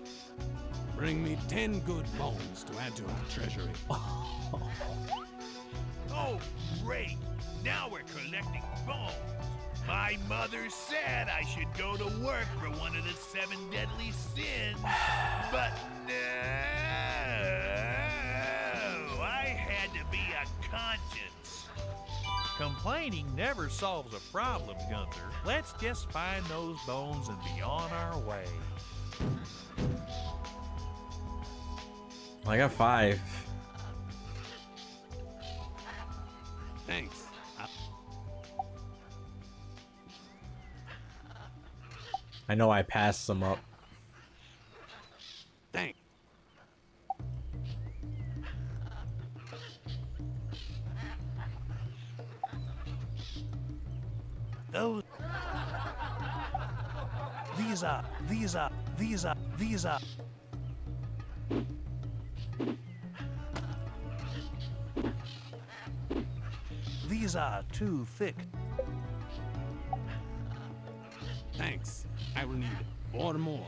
Bring me 10 good bones to add to our treasury. Oh, great! Now we're collecting bones. My mother said I should go to work for one of the 7 deadly sins, but no, I had to be a conscience. Complaining never solves a problem, Gunther. Let's just find those bones and be on our way. I got 5. Thanks. I know I passed some up. Thanks. Those. These are. These are. These are. These are. These are too thick. Thanks. I will need 4 more.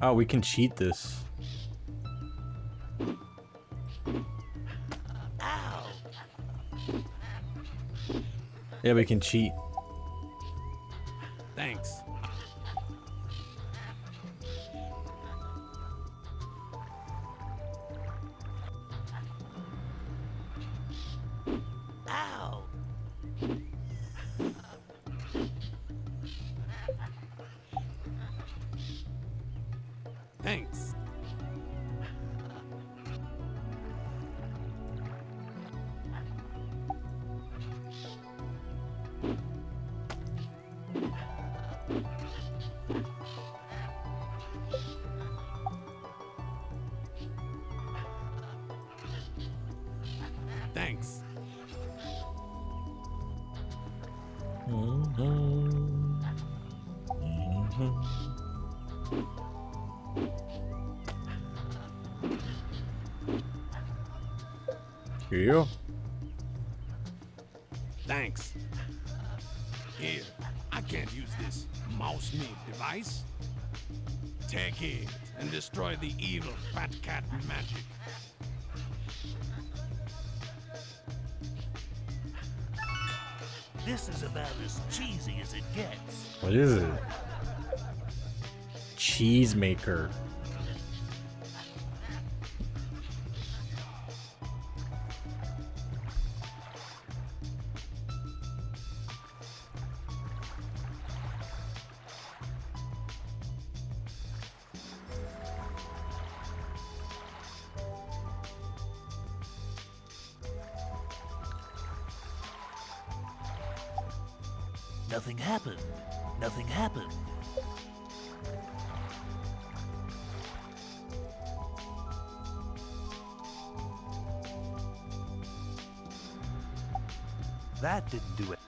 Oh, we can cheat this. Ow! Yeah, we can cheat. Thanks. Ow! Thanks. Thanks. Here you go. Thanks. Here, I can't use this mouse-made device. Take it and destroy the evil fat cat magic. This is about as cheesy as it gets. What is it? Cheese maker. Nothing happened. Nothing happened. that didn't do it.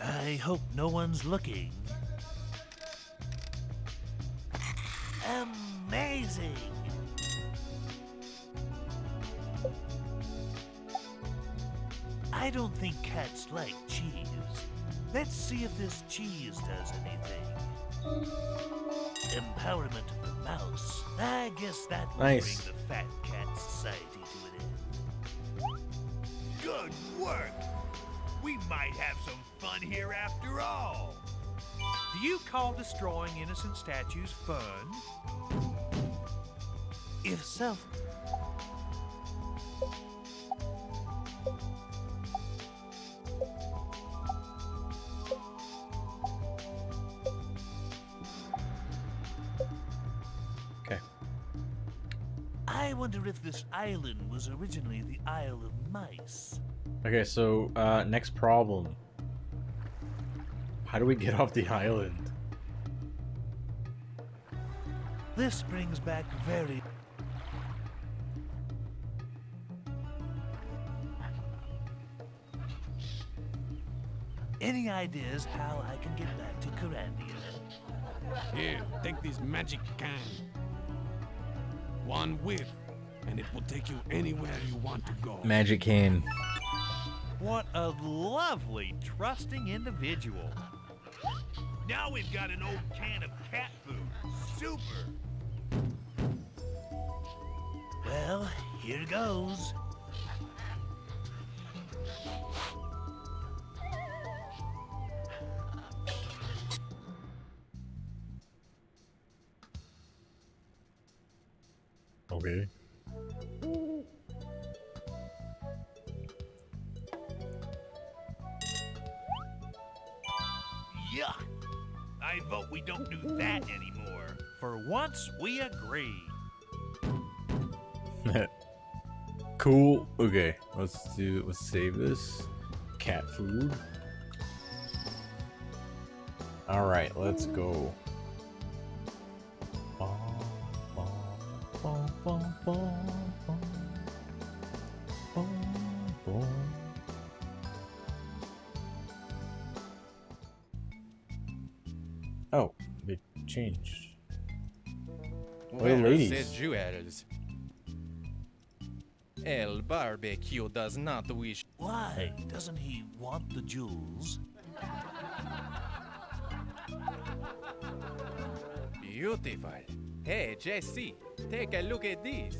I hope no one's looking. Amazing! I don't think cats like cheese. Let's see if this cheese does anything. Empowerment of the mouse. I guess that will Nice. bring the Fat Cat Society to an end. Good work! We might have some fun here after all. Do you call destroying innocent statues fun? If self... Okay. I wonder if this island was originally the Isle of Mice. Okay, so next problem. How do we get off the island? This brings back very... Any ideas how I can get back to Kyrandia? Here, take this magic can. One whiff, and it will take you anywhere you want to go. Magic cane. What a lovely, trusting individual. Now we've got an old can of cat food. Super! Well, here goes. Okay. Yuck! I vote we don't do that anymore. For once, we agree. Cool. Okay, let's save this. Cat food. All right, let's go. Oh, they changed. Where Well, is ladies. the jewels? El Barbecue does not wish. Why? Doesn't he want the jewels? Beautiful. Hey, Jesse, take a look at this.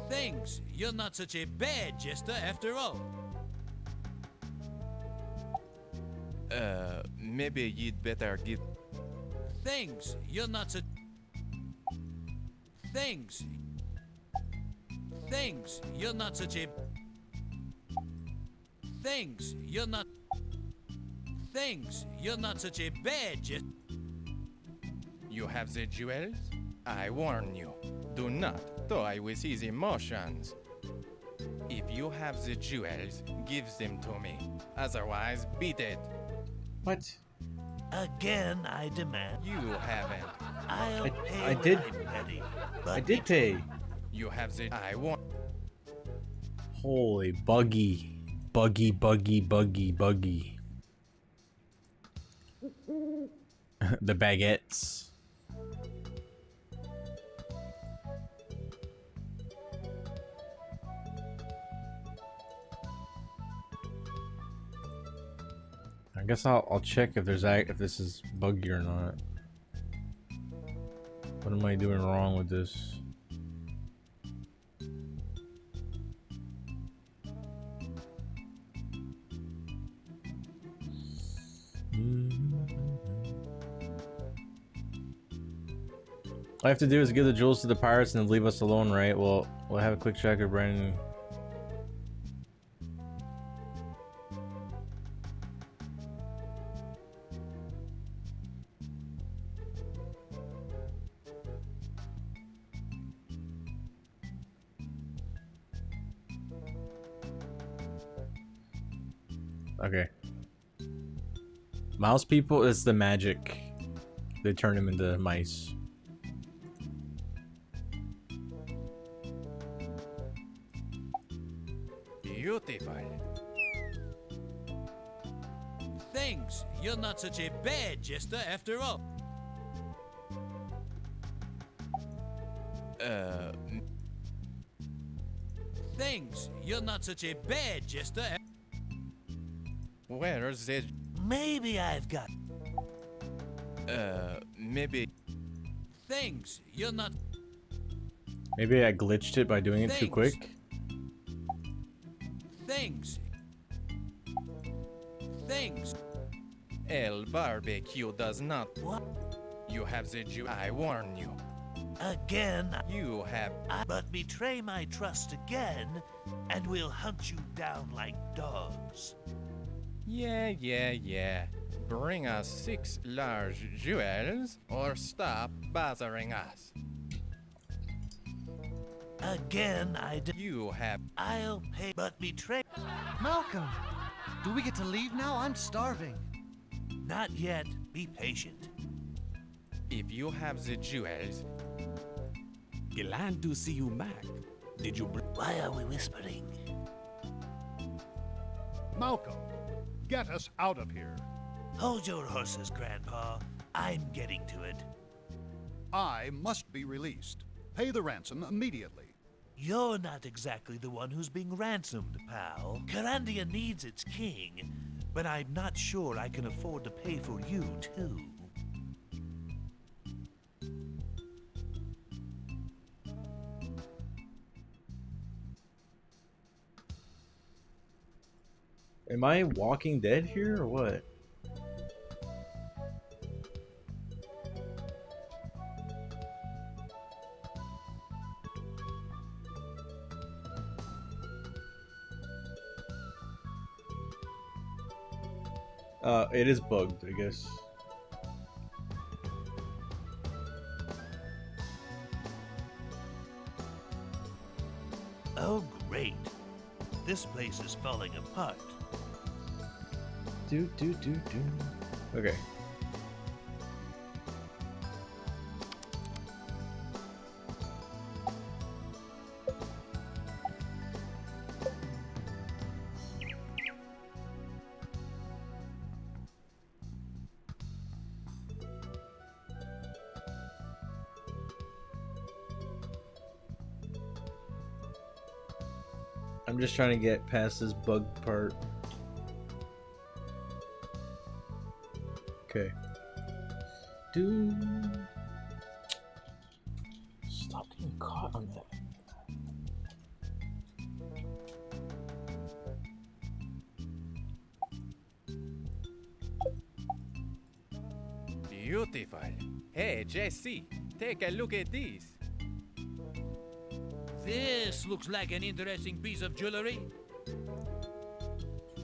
Thanks. You're not such a bad jester after all. Maybe you'd better get. Thanks. You're not such. Thanks. Thanks. You're not such a. Thanks. You're not. Thanks. You're not such a bad jester. You have the jewels? I warn you, do not toy with his emotions. If you have the jewels, give them to me. Otherwise, beat it. What? Again, I demand. You haven't. I'll pay I when did. I'm ready. I But did pay. You have the. I want. Holy buggy. Buggy. The baguettes. I guess I'll check if this is buggy or not. What am I doing wrong with this? All I have to do is give the jewels to the pirates and then leave us alone, right? Well, we'll have a quick check of Brandon. Okay. Mouse people is the magic. They turn them into mice. Beautiful. Thanks. You're not such a bad jester after all. Thanks. You're not such a bad jester. Where's the... Maybe I've got. Maybe... Thanks. You're not. Maybe I glitched it by doing it too Thanks. quick. Thanks. Thanks. El barbecue does not... What? You have the Jew... I warn you. Again, You have... but betray my trust again, and we'll hunt you down like dogs. Yeah. Bring us 6 large jewels, or stop bothering us. Again, You have... I'll pay, but betray. Malcolm, do we get to leave now? I'm starving. Not yet. Be patient. If you have the jewels... Glad to see you back. Did you bring... Why are we whispering? Malcolm, get us out of here. Hold your horses, Grandpa. I'm getting to it. I must be released. Pay the ransom immediately. You're not exactly the one who's being ransomed, pal. Kyrandia needs its king, but I'm not sure I can afford to pay for you, too. Am I Walking Dead here or what? It is bugged, I guess. Oh, great. This place is falling apart. Okay. I'm just trying to get past this bug part. Okay. Stop getting caught on that. Beautiful. Hey, Jesse, take a look at this. This looks like an interesting piece of jewelry.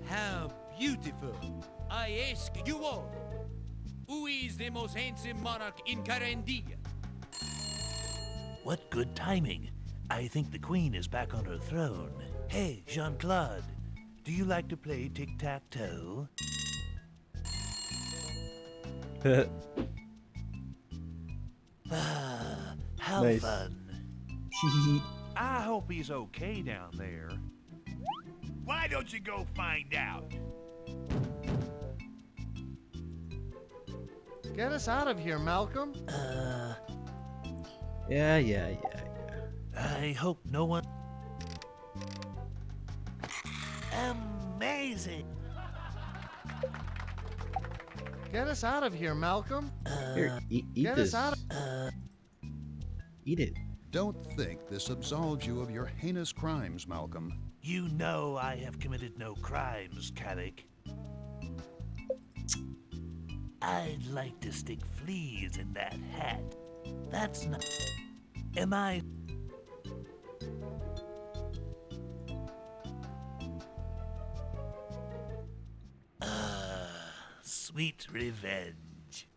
How beautiful. I ask you all, who is the most handsome monarch in Kyrandia? What good timing. I think the queen is back on her throne. Hey, Jean-Claude, do you like to play tic-tac-toe? How Nice. fun. I hope he's okay down there. Why don't you go find out? Get us out of here, Malcolm. Yeah. I hope no one... Amazing. Get us out of here, Malcolm. Here, eat Get this. us out of... Eat it. Don't think this absolves you of your heinous crimes, Malcolm. You know I have committed no crimes, Carrick. I'd like to stick fleas in that hat. That's not... Am I... Sweet revenge.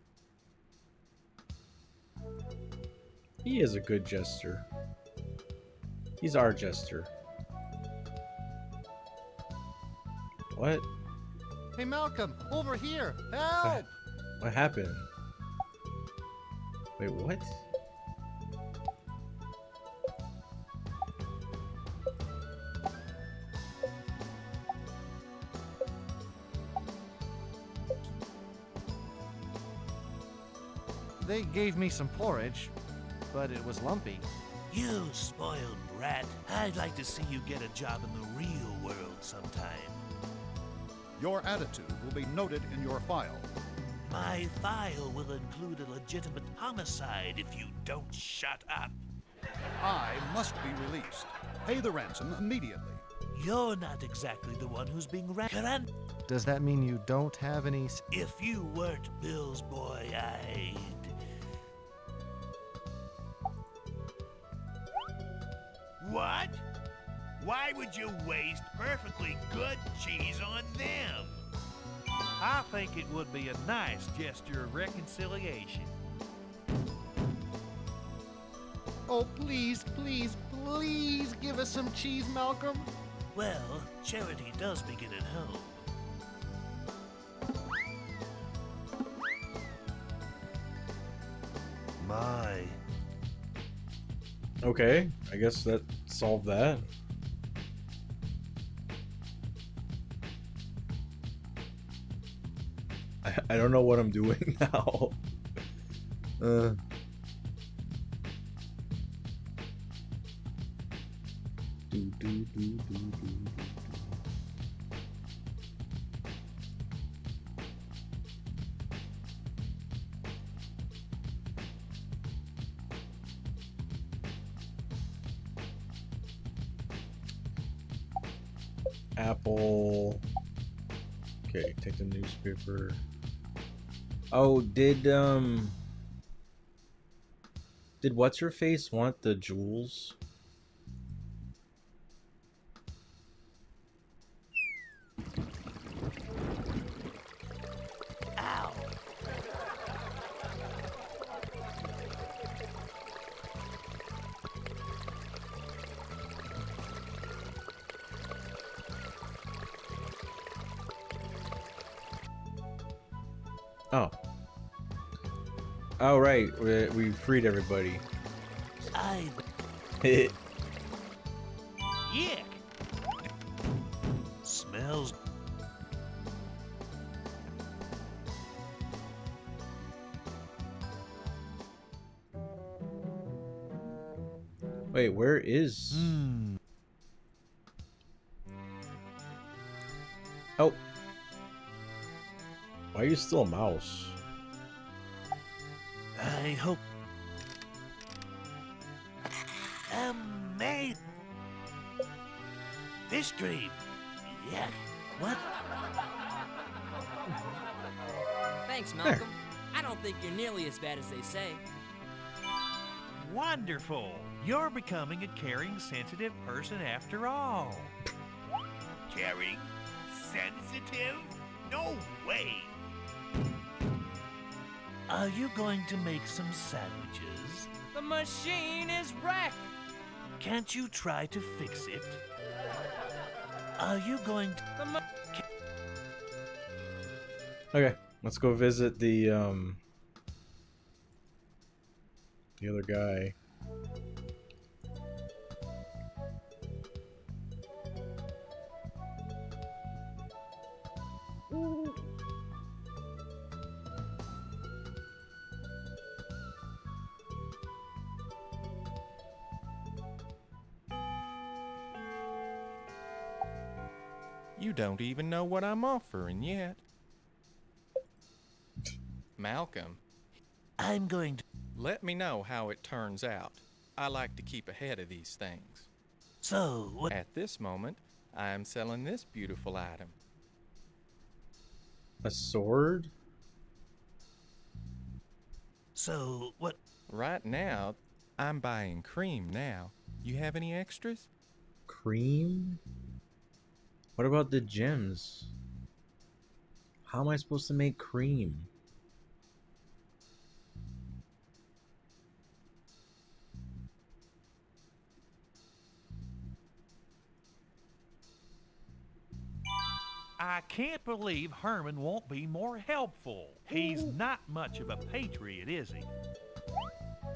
He is a good jester. He's our jester. What? Hey, Malcolm, over here. Help! What happened? Wait, what? They gave me some porridge, but it was lumpy. You spoiled brat. I'd like to see you get a job in the real world sometime. Your attitude will be noted in your file. My file will include a legitimate homicide if you don't shut up. I must be released. Pay the ransom immediately. You're not exactly the one who's being Kyrandia. Does that mean you don't have any... If you weren't Bill's boy, I'd... What? Why would you waste perfectly good cheese on them? I think it would be a nice gesture of reconciliation. Oh, please, please, please give us some cheese, Malcolm. Well, charity does begin at home. My. Okay, I guess that solved that. I don't know what I'm doing now. Apple. Okay, take the newspaper. Oh, did what's her face want the jewels? Ow! Oh. Oh, right. We freed everybody. Yuck! Smells. Wait, where is... Oh. Why are you still a mouse? I hope. Made. Fish cream. Yeah. What? Thanks, Malcolm. I don't think you're nearly as bad as they say. Wonderful. You're becoming a caring, sensitive person after all. Caring? Sensitive? No way! Are you going to make some sandwiches? The machine is wrecked! Can't you try to fix it? Are you going to... Okay, let's go visit the other guy. You don't even know what I'm offering yet. Malcolm. I'm going to... Let me know how it turns out. I like to keep ahead of these things. So, what... At this moment, I am selling this beautiful item. A sword? So, what... Right now, I'm buying cream now. You have any extras? Cream? What about the gems? How am I supposed to make cream? I can't believe Herman won't be more helpful. He's not much of a patriot, is he?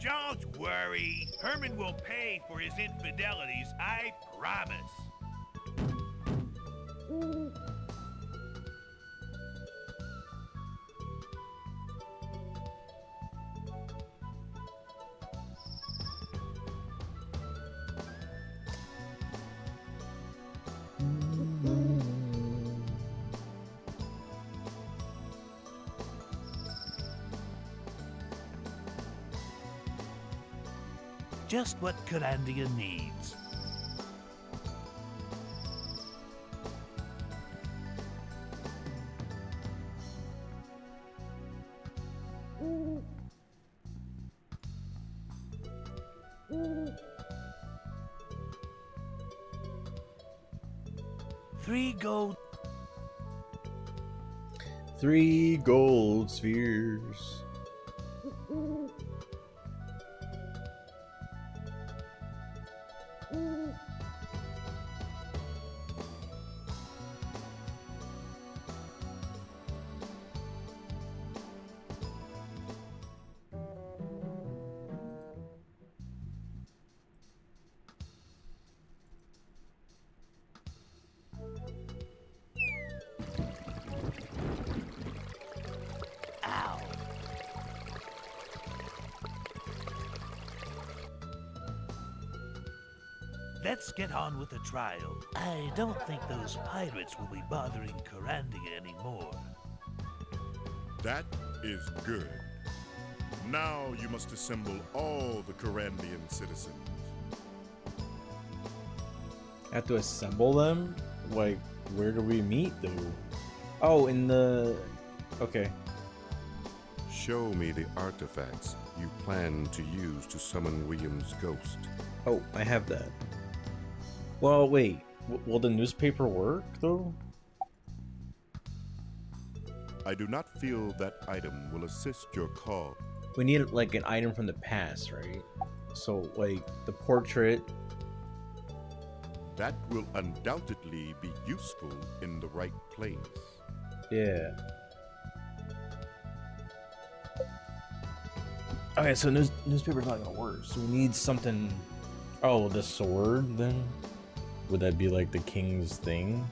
Don't worry. Herman will pay for his infidelities, I promise. just what Kyrandia needs. Three gold spheres. Let's get on with the trial. I don't think those pirates will be bothering Kyrandia anymore. That is good. Now you must assemble all the Kyrandian citizens. Have to assemble them? Like, where do we meet, though? Oh, in the... Okay. Show me the artifacts you plan to use to summon William's ghost. Oh, I have that. Well, wait. Will the newspaper work, though? I do not feel that item will assist your cause. We need, like, an item from the past, right? So, like, the portrait... That will undoubtedly be useful in the right place. Yeah. Okay, so newspaper's not gonna work. So we need something... Oh, the sword, then? Would that be, like, the king's thing?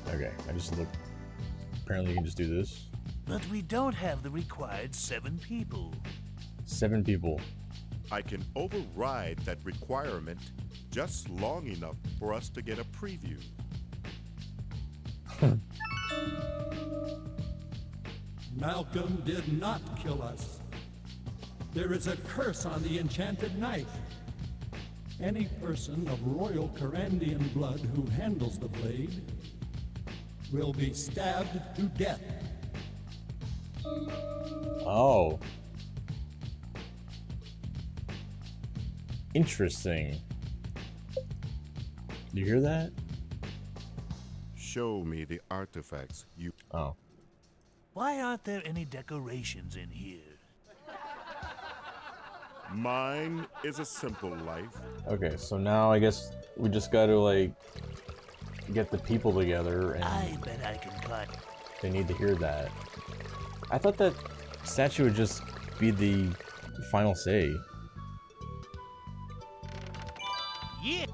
Okay, I just look. Apparently, you can just do this. But we don't have the required 7 people. 7 people. I can override that requirement just long enough for us to get a preview. Malcolm did not kill us. There is a curse on the enchanted knife. Any person of royal Kyrandian blood who handles the blade will be stabbed to death. Oh. Interesting. You hear that? Show me the artifacts you... Oh. Why aren't there any decorations in here? Mine is a simple life. Okay, so now I guess we just gotta, like, get the people together and... I bet I can climb. They need to hear that. I thought that statue would just be the final say. Yeah.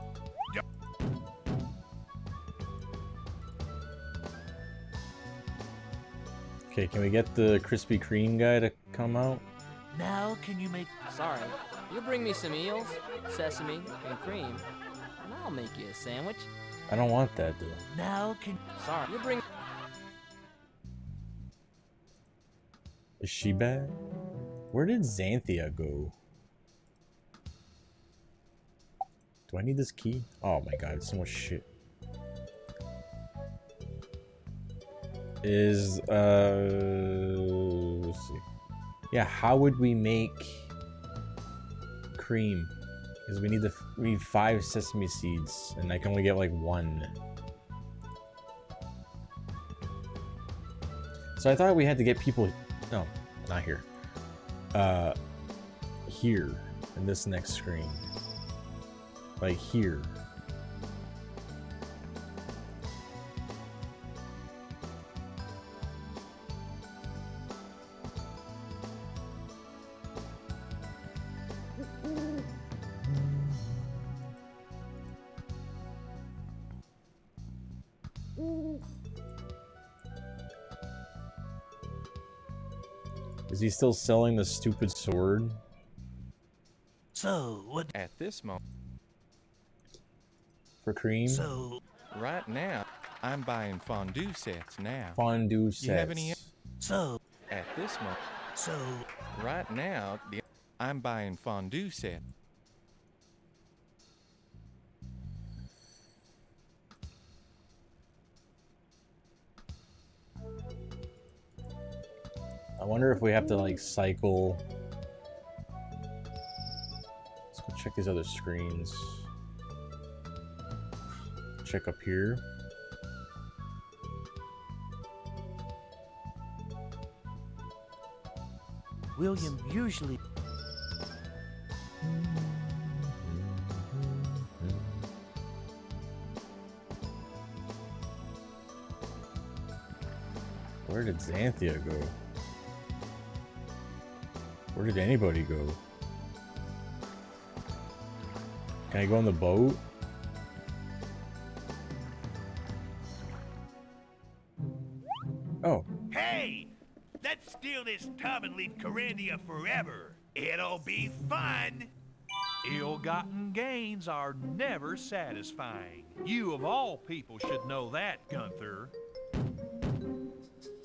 Okay, can we get the Krispy Kreme guy to come out? Now can you make... Sorry, you bring me some eels, sesame, and cream, and I'll make you a sandwich. I don't want that, though. Now can... Sorry, you bring... Is she bad? Where did Xanthia go? Do I need this key? Oh my god, so much shit. Is, let's see. Yeah, how would we make cream? Because we need 5 sesame seeds, and I can only get like 1. So I thought we had to get people... No, not here. Here, in this next screen. Like here. Is he still selling the stupid sword? So, what... At this moment... for cream. So, Right now, I'm buying fondue sets now. Fondue You have any? sets. so, At this moment, so, right now, I'm buying fondue set. I wonder if we have to like cycle. Let's go check these other screens. Check up here. William usually. Where did Xanthia go? Where did anybody go? Can I go on the boat? Oh. Hey! Let's steal this tub and leave Kyrandia forever. It'll be fun. Ill-gotten gains are never satisfying. You of all people should know that, Gunther.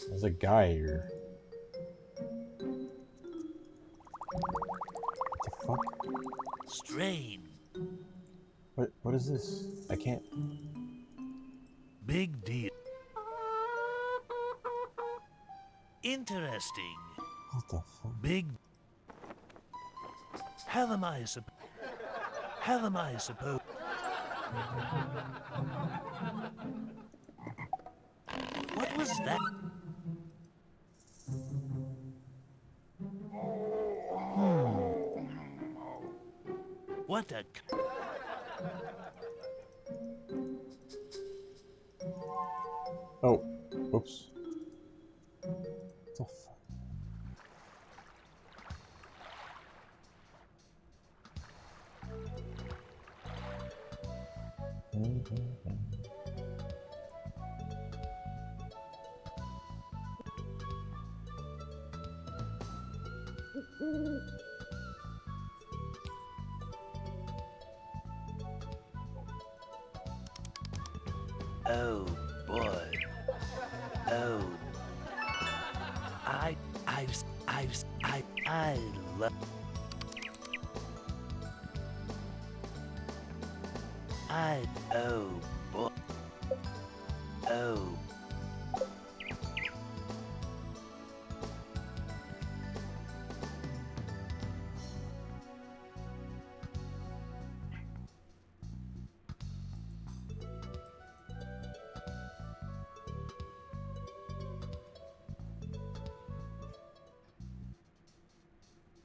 There's a guy here. What the fuck? Strain. What is this? I can't. Big deal. Interesting. What the fuck? Big. How am I supposed? What was that? What a. Oh. Oops. What the fuck? Oh boy. Oh. I love. Oh boy. Oh.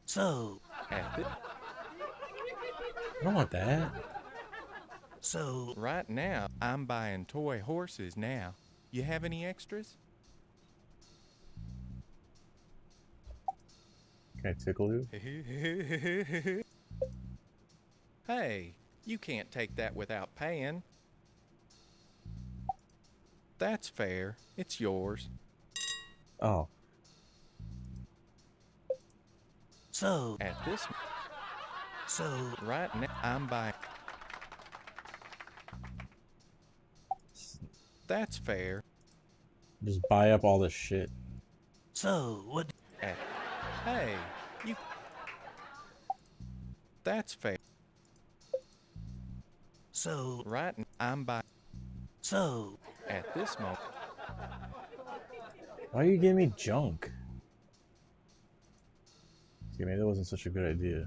So. I don't want that. So. Right now, I'm buying toy horses now. You have any extras? Can I tickle you? Hey, you can't take that without paying. That's fair. It's yours. Oh. So. At this. So. Right now, I'm buying. That's fair. Just buy up all this shit. So what? Hey, you. That's fair. So. Right now, I'm buying. So. At this moment. Why are you giving me junk? Okay, maybe that wasn't such a good idea.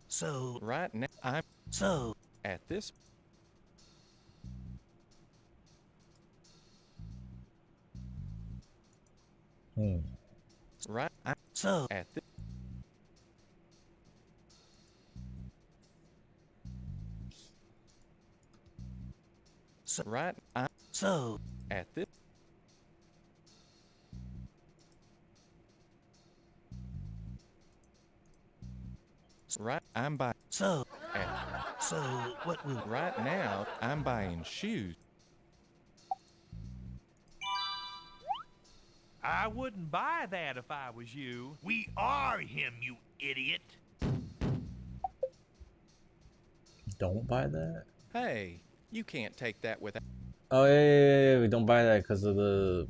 So. Right now, I'm. So. At this. Right. So. At this. So. Right. So. At this. Right. I'm buying. So. So what will? Right now, I'm buying shoes. I wouldn't buy that if I was you. We are him, you idiot. don't buy that? Hey, you can't take that without. Oh yeah. We don't buy that because of the.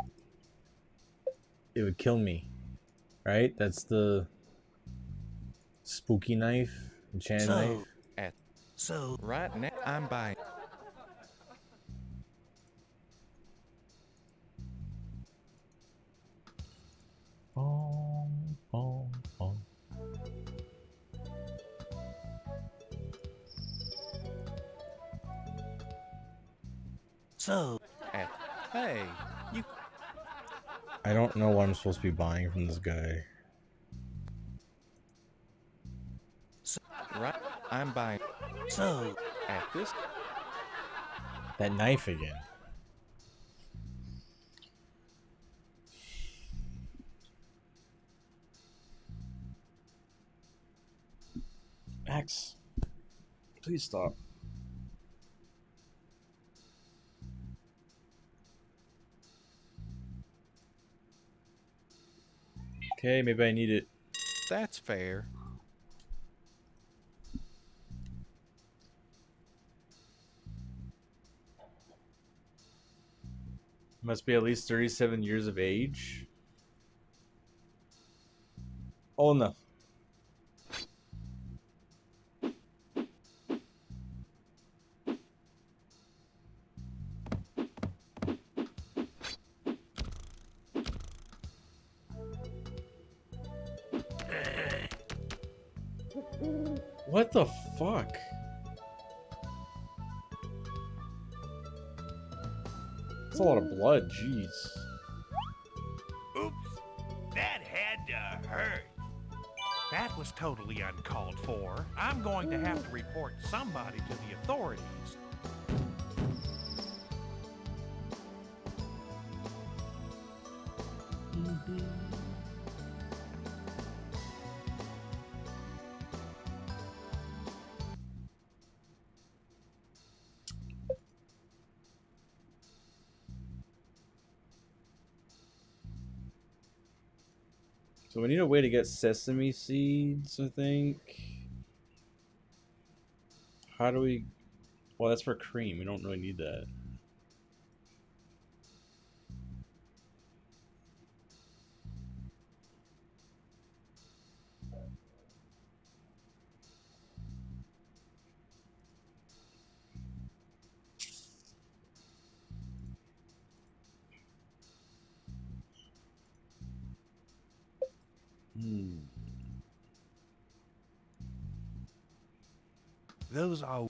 It would kill me, right? That's the spooky knife, enchanted knife. Right now, I'm buying. Hey, you. I don't know what I'm supposed to be buying from this guy. Right, I'm buying. At this. That knife again. Max, please stop. Okay, maybe I need it. That's fair. Must be at least 37 years of age. Oh no. What the fuck? That's a lot of blood, jeez. Oops, that had to hurt. That was totally uncalled for. I'm going to have to report somebody to the authorities. So we need a way to get sesame seeds, I think. How do we... Well, that's for cream. We don't really need that. Those are...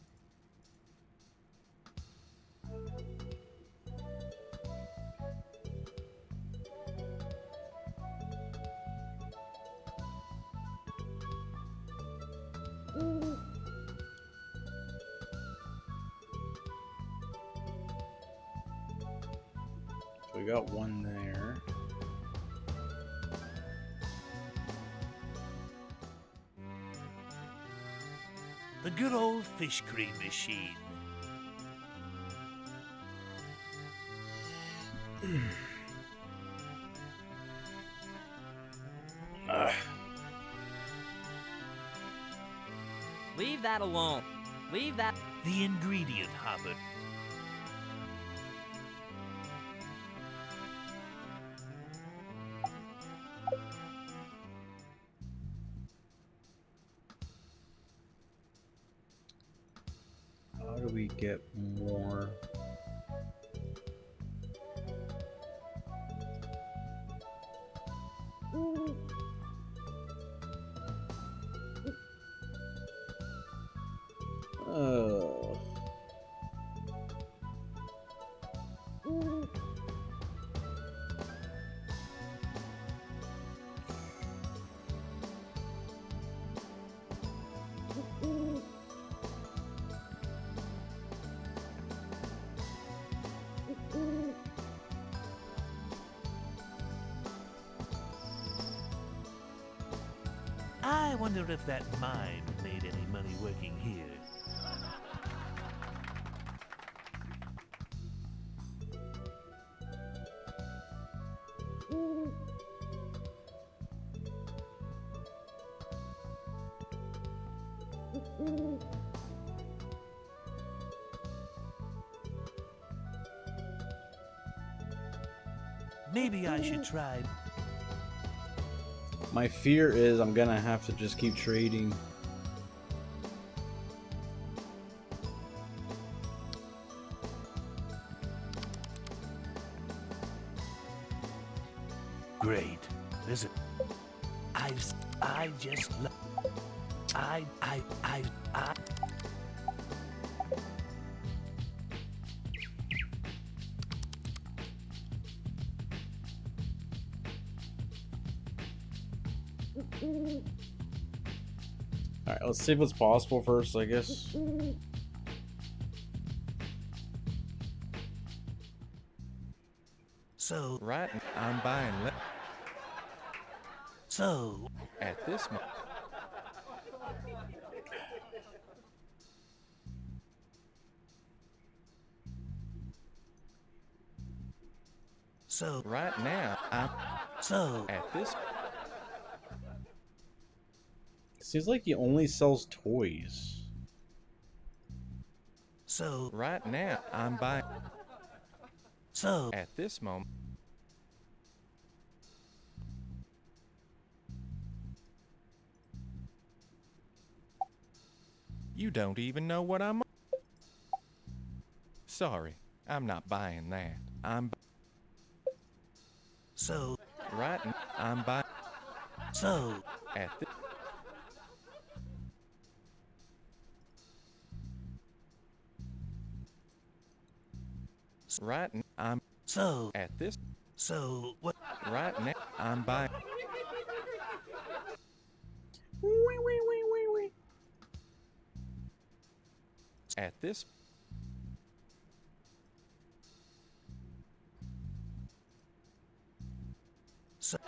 So we got one there. The good old fish cream machine. Leave that alone. Leave that. The ingredient hobbit. How do we get more? Oh. I wonder if that mine made any money working here. Maybe I should try. My fear is I'm gonna have to just keep trading. Great. Listen, I just I. Alright, let's see if it's possible first, I guess. So Right, I'm buying. So At this moment. So right now, I'm at this. Seems like he only sells toys. So right now, I'm buying. So at this moment. You don't even know what I'm. Sorry, I'm not buying that. So right now, I'm buying. So at this. Right now, I'm so at this. So what? Right now, I'm buying. At this. So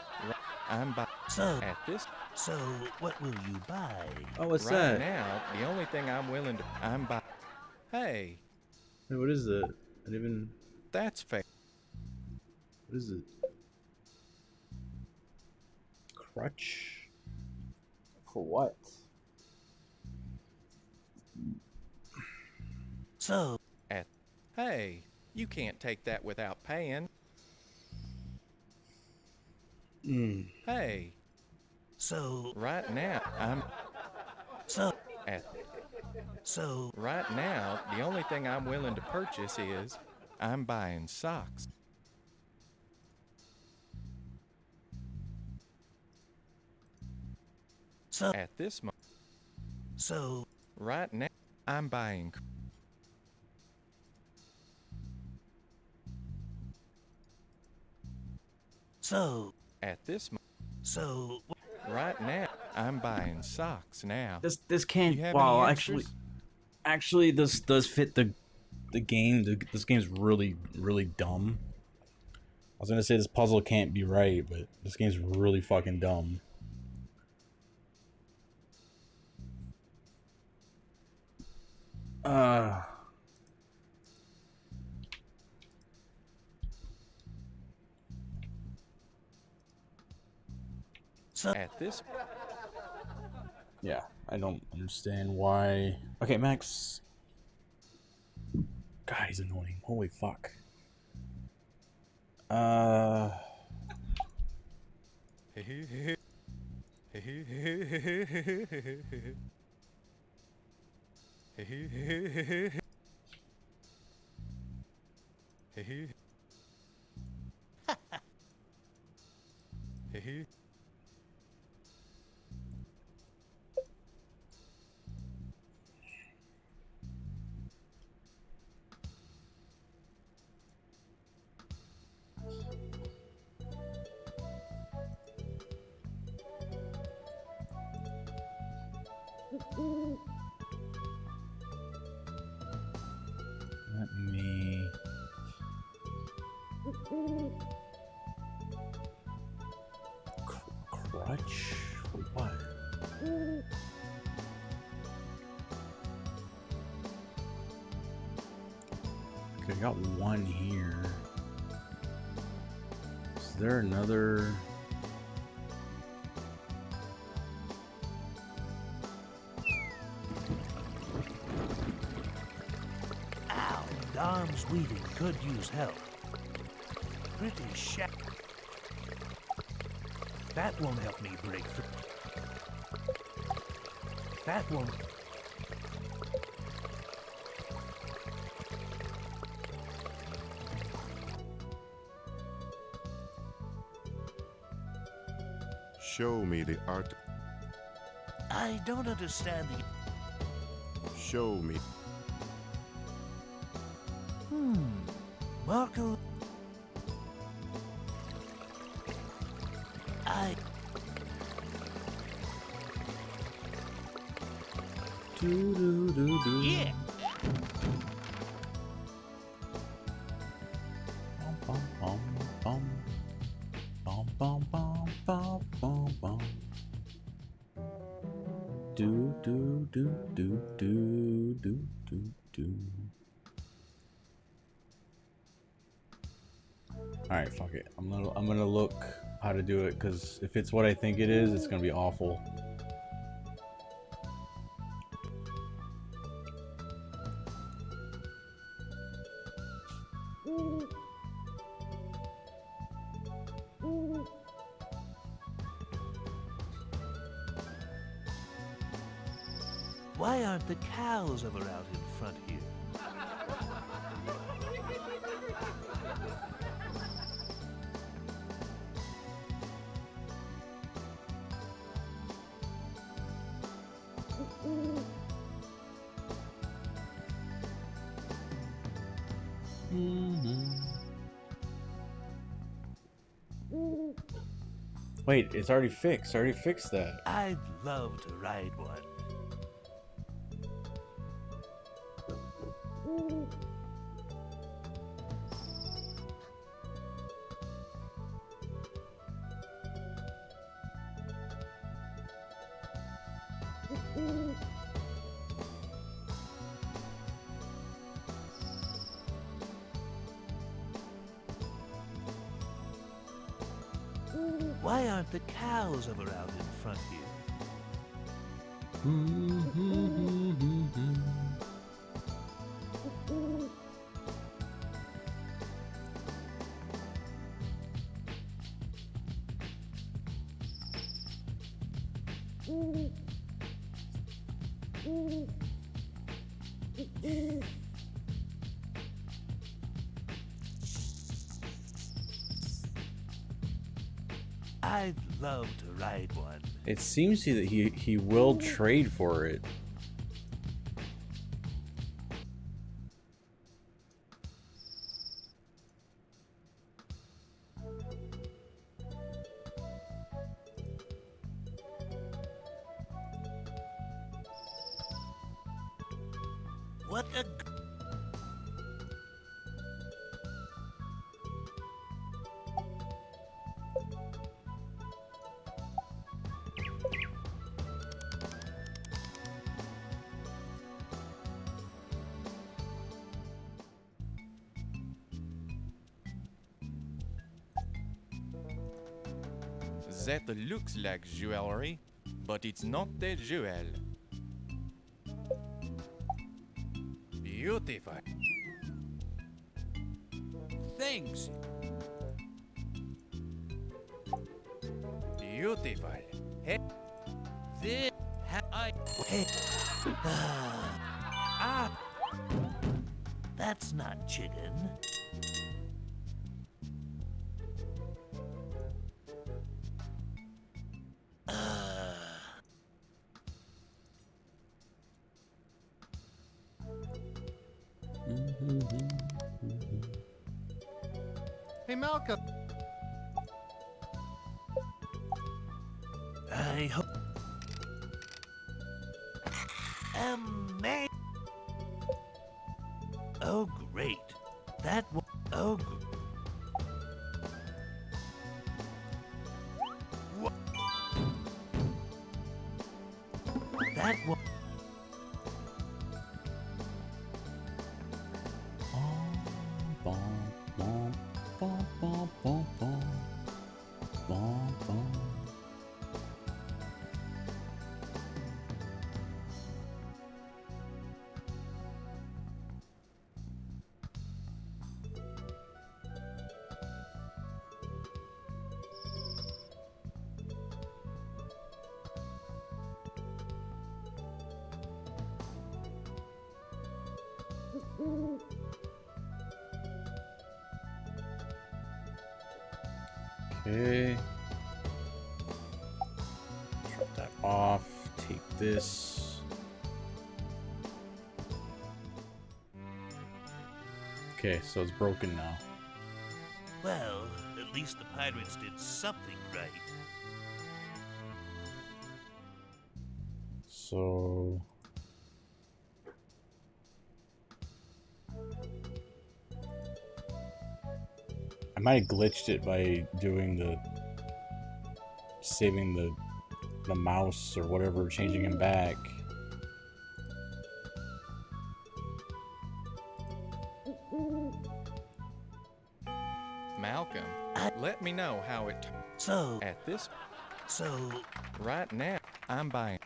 I'm buying. So at this. So what will you buy? Oh, what's right that? Now, the only thing I'm willing to. I'm buying. Hey. Hey, what is that? I didn't even. That's fair. What is it? Crutch? For what? So at. Hey, you can't take that without paying. Hey. So right now, I'm. So at. So right now, the only thing I'm willing to purchase is I'm buying socks. So at this moment. So right now, I'm buying. So at this moment. So right now, I'm buying socks now. This can't. You have Well, any extras? actually, this does fit the game. This game's really dumb. I was gonna say this puzzle can't be right, but this game's really fucking dumb. So at this. Yeah, I don't understand why. Okay, Max. God, he's annoying. Holy fuck. Let me. Crutch? For what? Okay, I got one here. Is there another? Ow, Dom's weaving could use help. Pretty shabby. That won't help me break through. That won't. Show me the art. I don't understand the. Show me. Marco. I. Yeah. Bum, bum, bum, bum, bum, bum, bum, bum, bum. Do do do do do do do do. All right, fuck it. I'm gonna look how to do it, because if it's what I think it is, it's gonna be awful. Why aren't the cows ever out in front here? Wait, it's already fixed. I already fixed that. I'd love to ride one. Why aren't the cows ever out in front here? I'd love to ride one. It seems that he will trade for it. What a... That looks like jewelry, but it's not the jewel. Beautiful. Thanks. Beautiful. Hey. This I. Hey. That's not chicken. Hey, Malcolm. I hope. Amazing. Oh, great. That was. Oh, what? That was. Okay. Drop that off. Take this. Okay, so it's broken now. Well, at least the pirates did something right. So I might have glitched it by doing the saving the mouse or whatever, changing him back. Malcolm, let me know how it. So at this. So right now, I'm buying.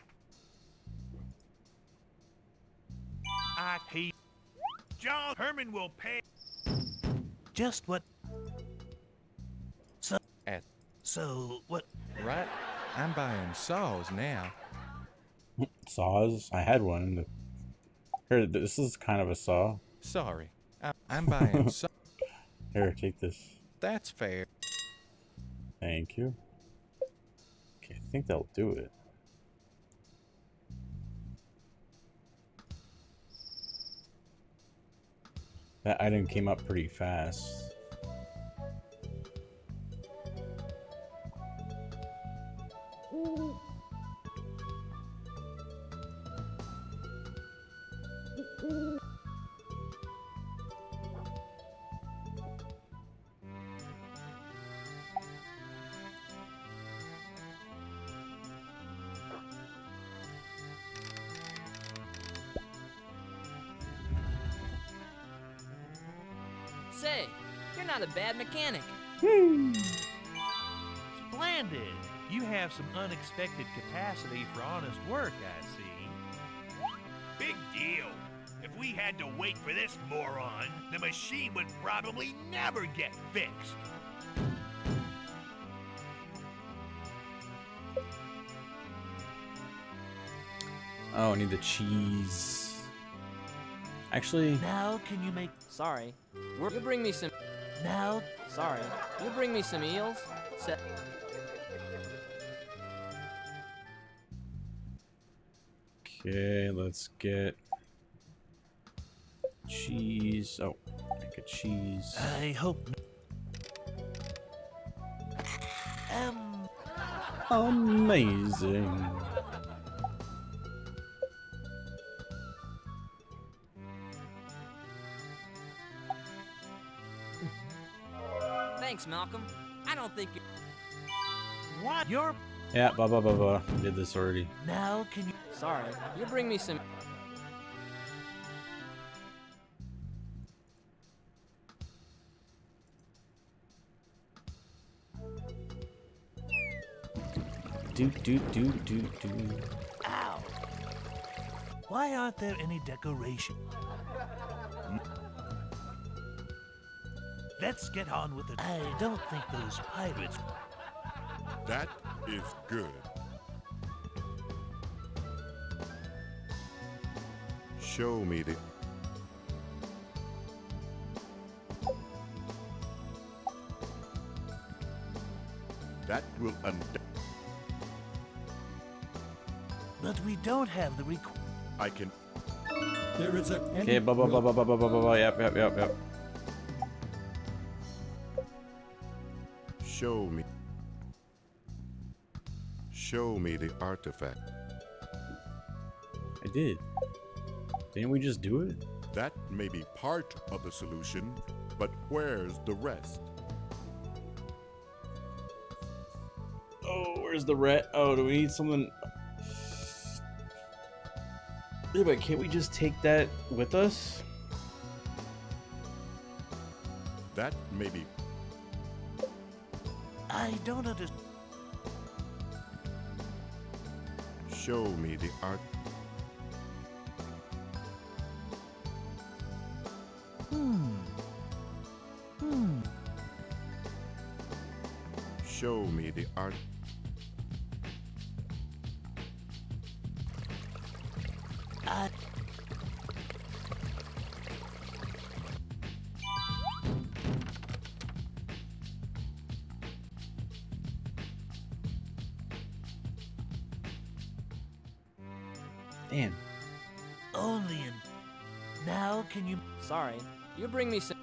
John Herman will pay. Just what? So at. So what? Right, I'm buying saws now. Saws? I had one. Here, this is kind of a saw. Sorry, I'm buying saws. Here, take this. That's fair. Thank you. Okay, I think that'll do it. That item came up pretty fast. Say, you're not a bad mechanic. Splendid. You have some unexpected capacity for honest work, I see. Big deal. If we had to wait for this moron, the machine would probably never get fixed. Oh, I need the cheese. Actually, Now can you make? Sorry. You bring me some. Now. Sorry. You bring me some eels. okay, let's get cheese. Oh, make a cheese. I hope. Amazing. Thanks, Malcolm. I don't think you. What? You're. Yeah, blah blah blah blah. I did this already. Now can you? Sorry. You bring me some. Do do do do do. Ow! Why aren't there any decoration? Let's get on with it. I don't think those pirates. That is good. Show me the... That will But we don't have the I can... There is a... Okay, blah blah blah blah blah blah blah blah. Yep, yep, yep, yep. Show me. Show me the artifact. I did. Didn't we just do it? That may be part of the solution, but where's the rest? Oh, where's the rat? Oh, do we need something? Yeah, but can't we just take that with us? That may be... I don't understand. Show me the art... Show me the art... Damn. Only in... Now can you... Sorry, you bring me some...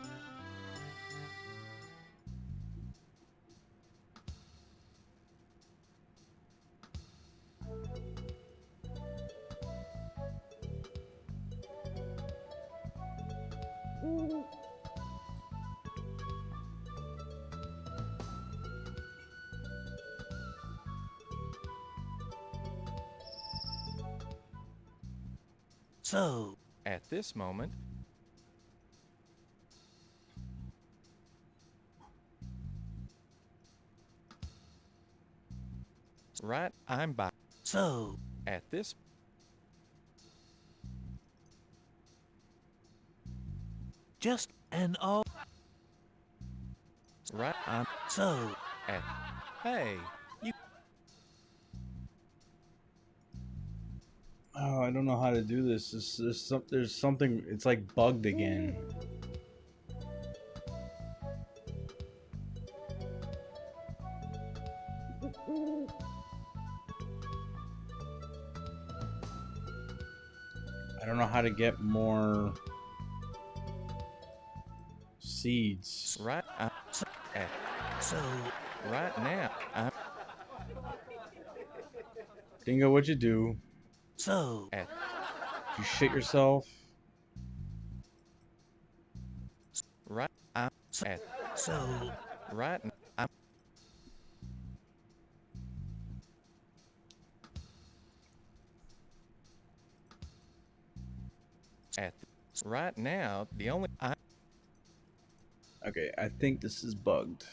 So... At this moment, right, I'm by. So... At this... Just an all... Right, I'm... So... At... Hey, you... Oh, I don't know how to do this. There's something. It's like bugged again. I don't know how to get more seeds. Right, I'm... At... So... Right now, I'm... Dingo, what'd you do? So... At... You shit yourself? Right, I'm... At... So... Right, I'm... At... Right now, the only... I... Okay, I think this is bugged.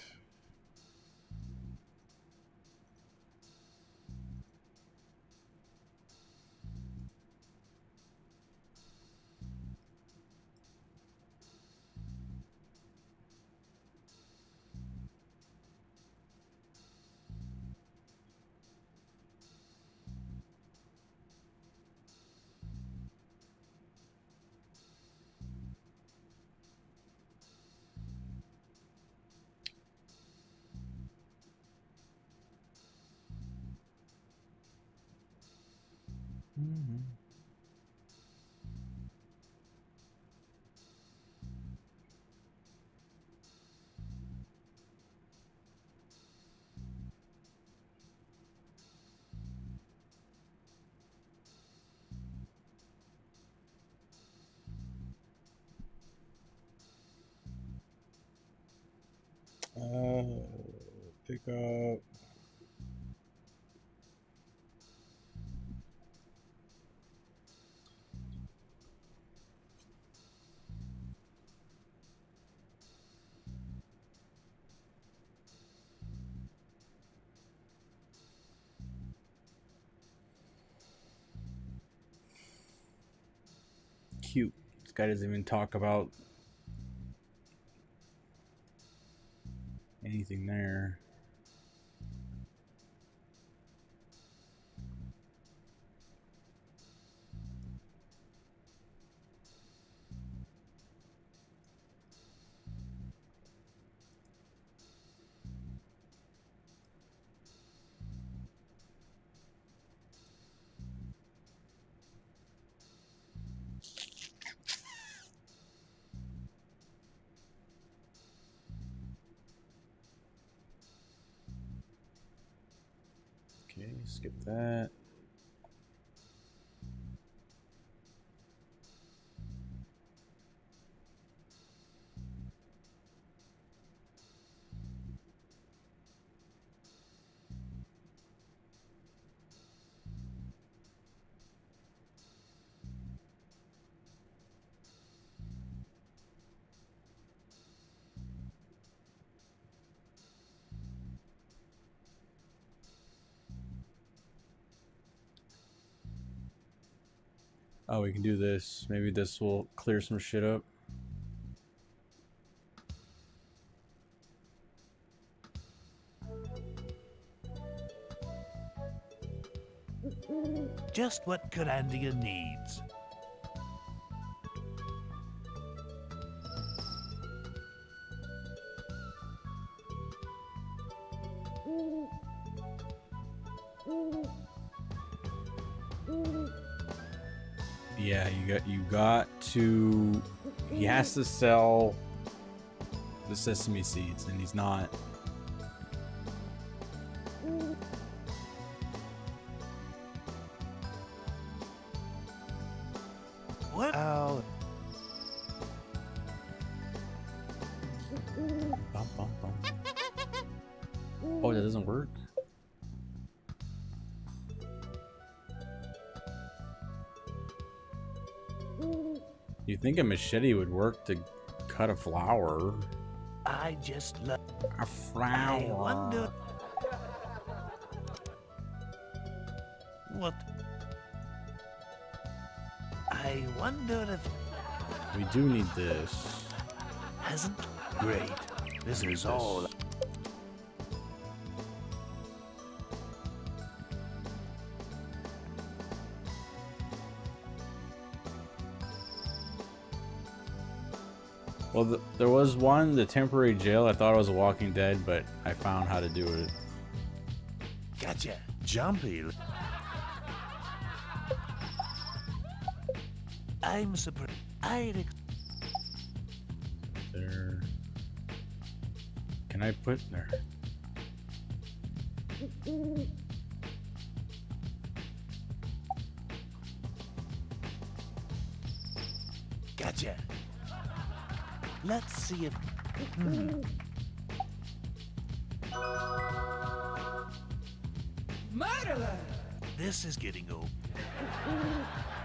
Pick up. Cute. This guy doesn't even talk about anything there. Okay, skip that. Oh, we can do this. Maybe this will clear some shit up. Just what Kyrandia needs. Yeah, you got to. He has to sell the sesame seeds, and he's not. What? Oh. Bum, bum, bum. Oh, that doesn't work. You think a machete would work to cut a flower? I just love a flower. I wonder what. I wonder if we do need this. Hasn't great. This is all. Well, there was one, the temporary jail. I thought it was a Walking Dead, but I found how to do it. Gotcha. Jumpy. I'm surprised. There. Can I put there? Gotcha. Let's see if. Murderer! This is getting old.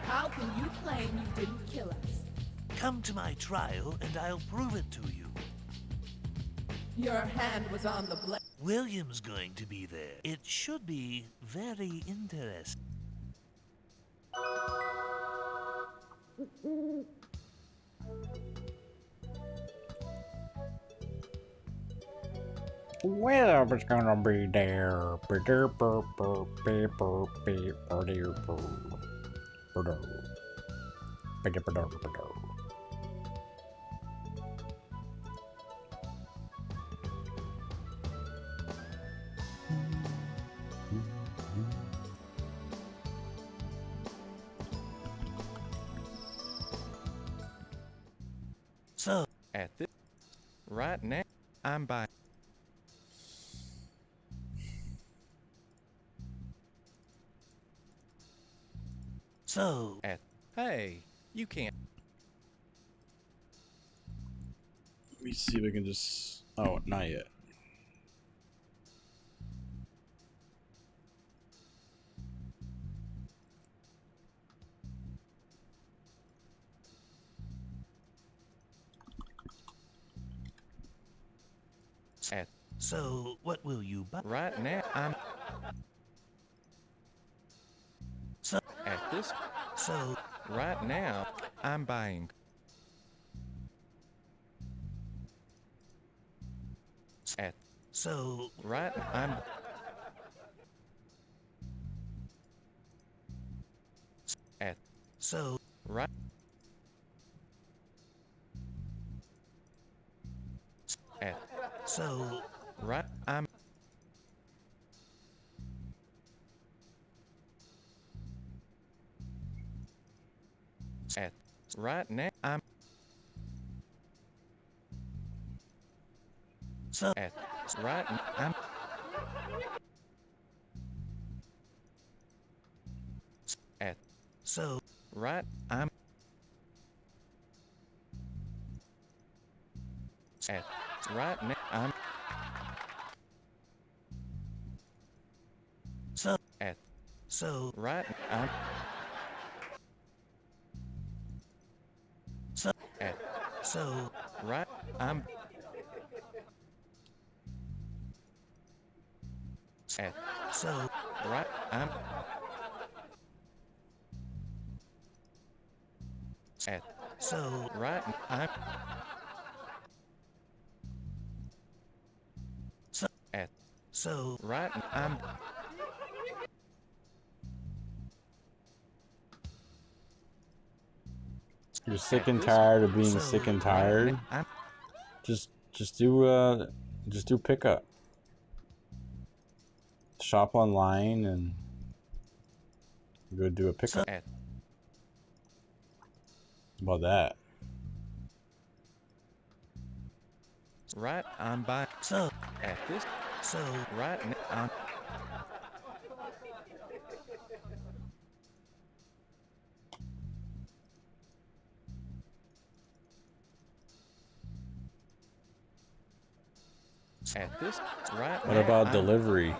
How can you claim you didn't kill us? Come to my trial and I'll prove it to you. Your hand was on the blade. William's going to be there. It should be very interesting. William's gonna be there. So, At this right now, I'm buying. So, hey, you can't. Let me see if I can just. Oh, not yet. So, what will you buy? Right now, I'm. So, At this. So, right now, I'm buying. So, right, I'm. So, right. So, right, I'm. Right now, I'm. So, right, I'm. So, right, I'm. Right now, I'm. So, so, right, I'm. So, right, I'm. So, right, I'm. So, right, I'm. So, right, I'm. You're sick and tired of being sick and tired. Just do pickup. Shop online and go do a pickup. How about that? Right, I'm buying. So, At this. so, Right now, I'm. At this. Right What now, about I'm. delivery?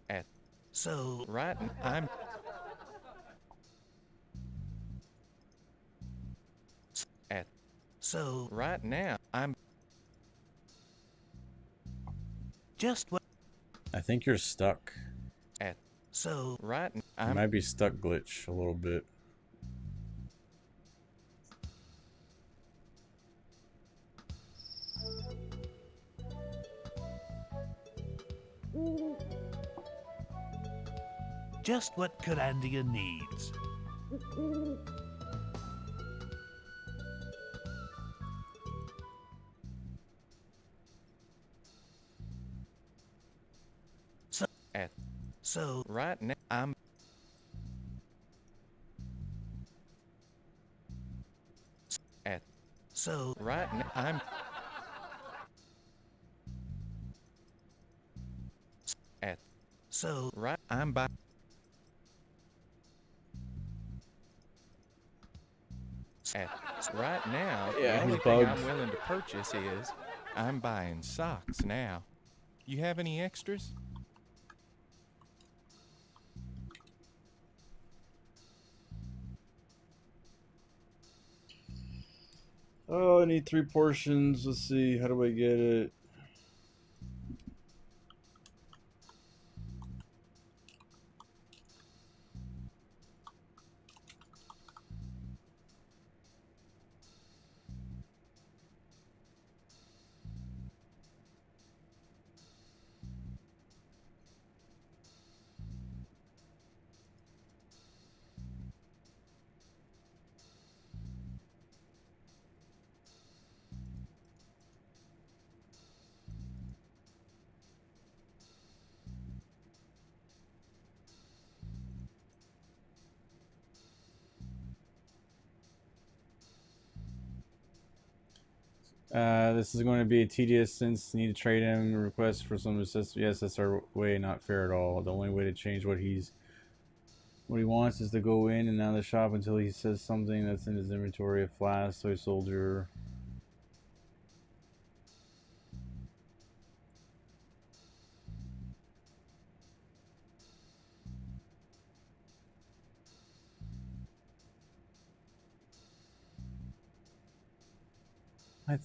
At. So. Right, I'm. At. So. Right now, I'm. Just what? I think you're stuck. At. So. Right, You I'm. might be stuck glitch a little bit. Just what Kyrandia needs. So. At. So. Right now, I'm. At. So. Right now, I'm. At. So. Right, I'm by. At. Right now, Yeah, the only he's thing bugged. I'm willing to purchase is I'm buying socks now. You have any extras? Oh, I need 3 portions. Let's see. How do I get it? This is going to be tedious since you need to trade him. Request for some assistance. Yes, that's our way. Not fair at all. The only way to change what he wants is to go in and out of the shop until he says something that's in his inventory. A flask, toy soldier. What?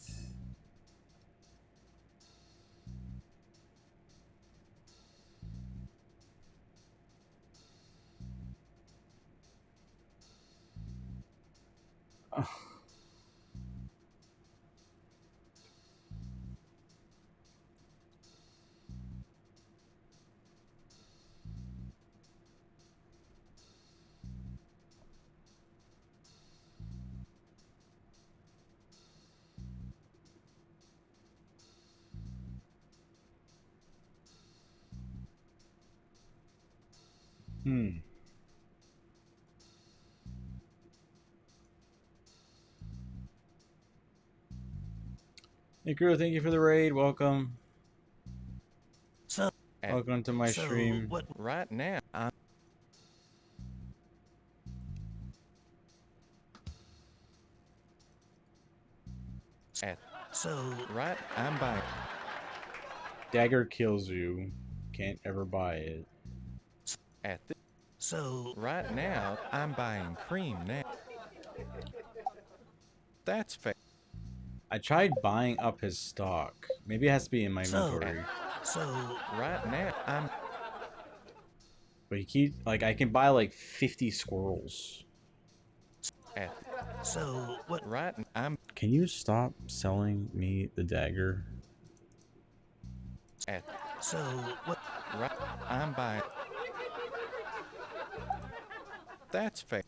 Hey crew, thank you for the raid. Welcome. So. Welcome to my stream. What? Right now, I'm. At. So. Right, I'm buying. Dagger kills you. Can't ever buy it. At. So. Right now, I'm buying cream now. That's fair. I tried buying up his stock. Maybe it has to be in my inventory. So. Right now, I'm. But you keep like I can buy like 50 squirrels. At. So what? Right, I'm. Can you stop selling me the dagger? At. So what? Right, I'm buying. That's fair.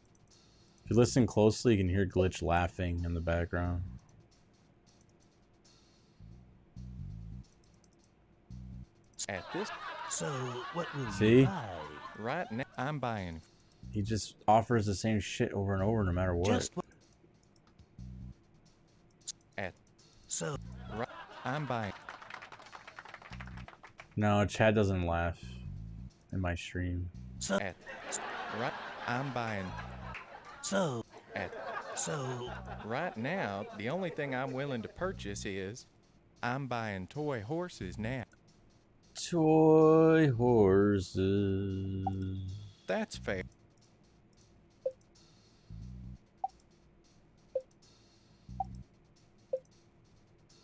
If you listen closely, you can hear Glitch laughing in the background. At this. So what will See? you buy? Right now, I'm buying. He just offers the same shit over and over no matter what. So, right, I'm buying. No, Chad doesn't laugh in my stream. Right, I'm buying. Right now, the only thing I'm willing to purchase is I'm buying toy horses now. Toy horses. That's fair.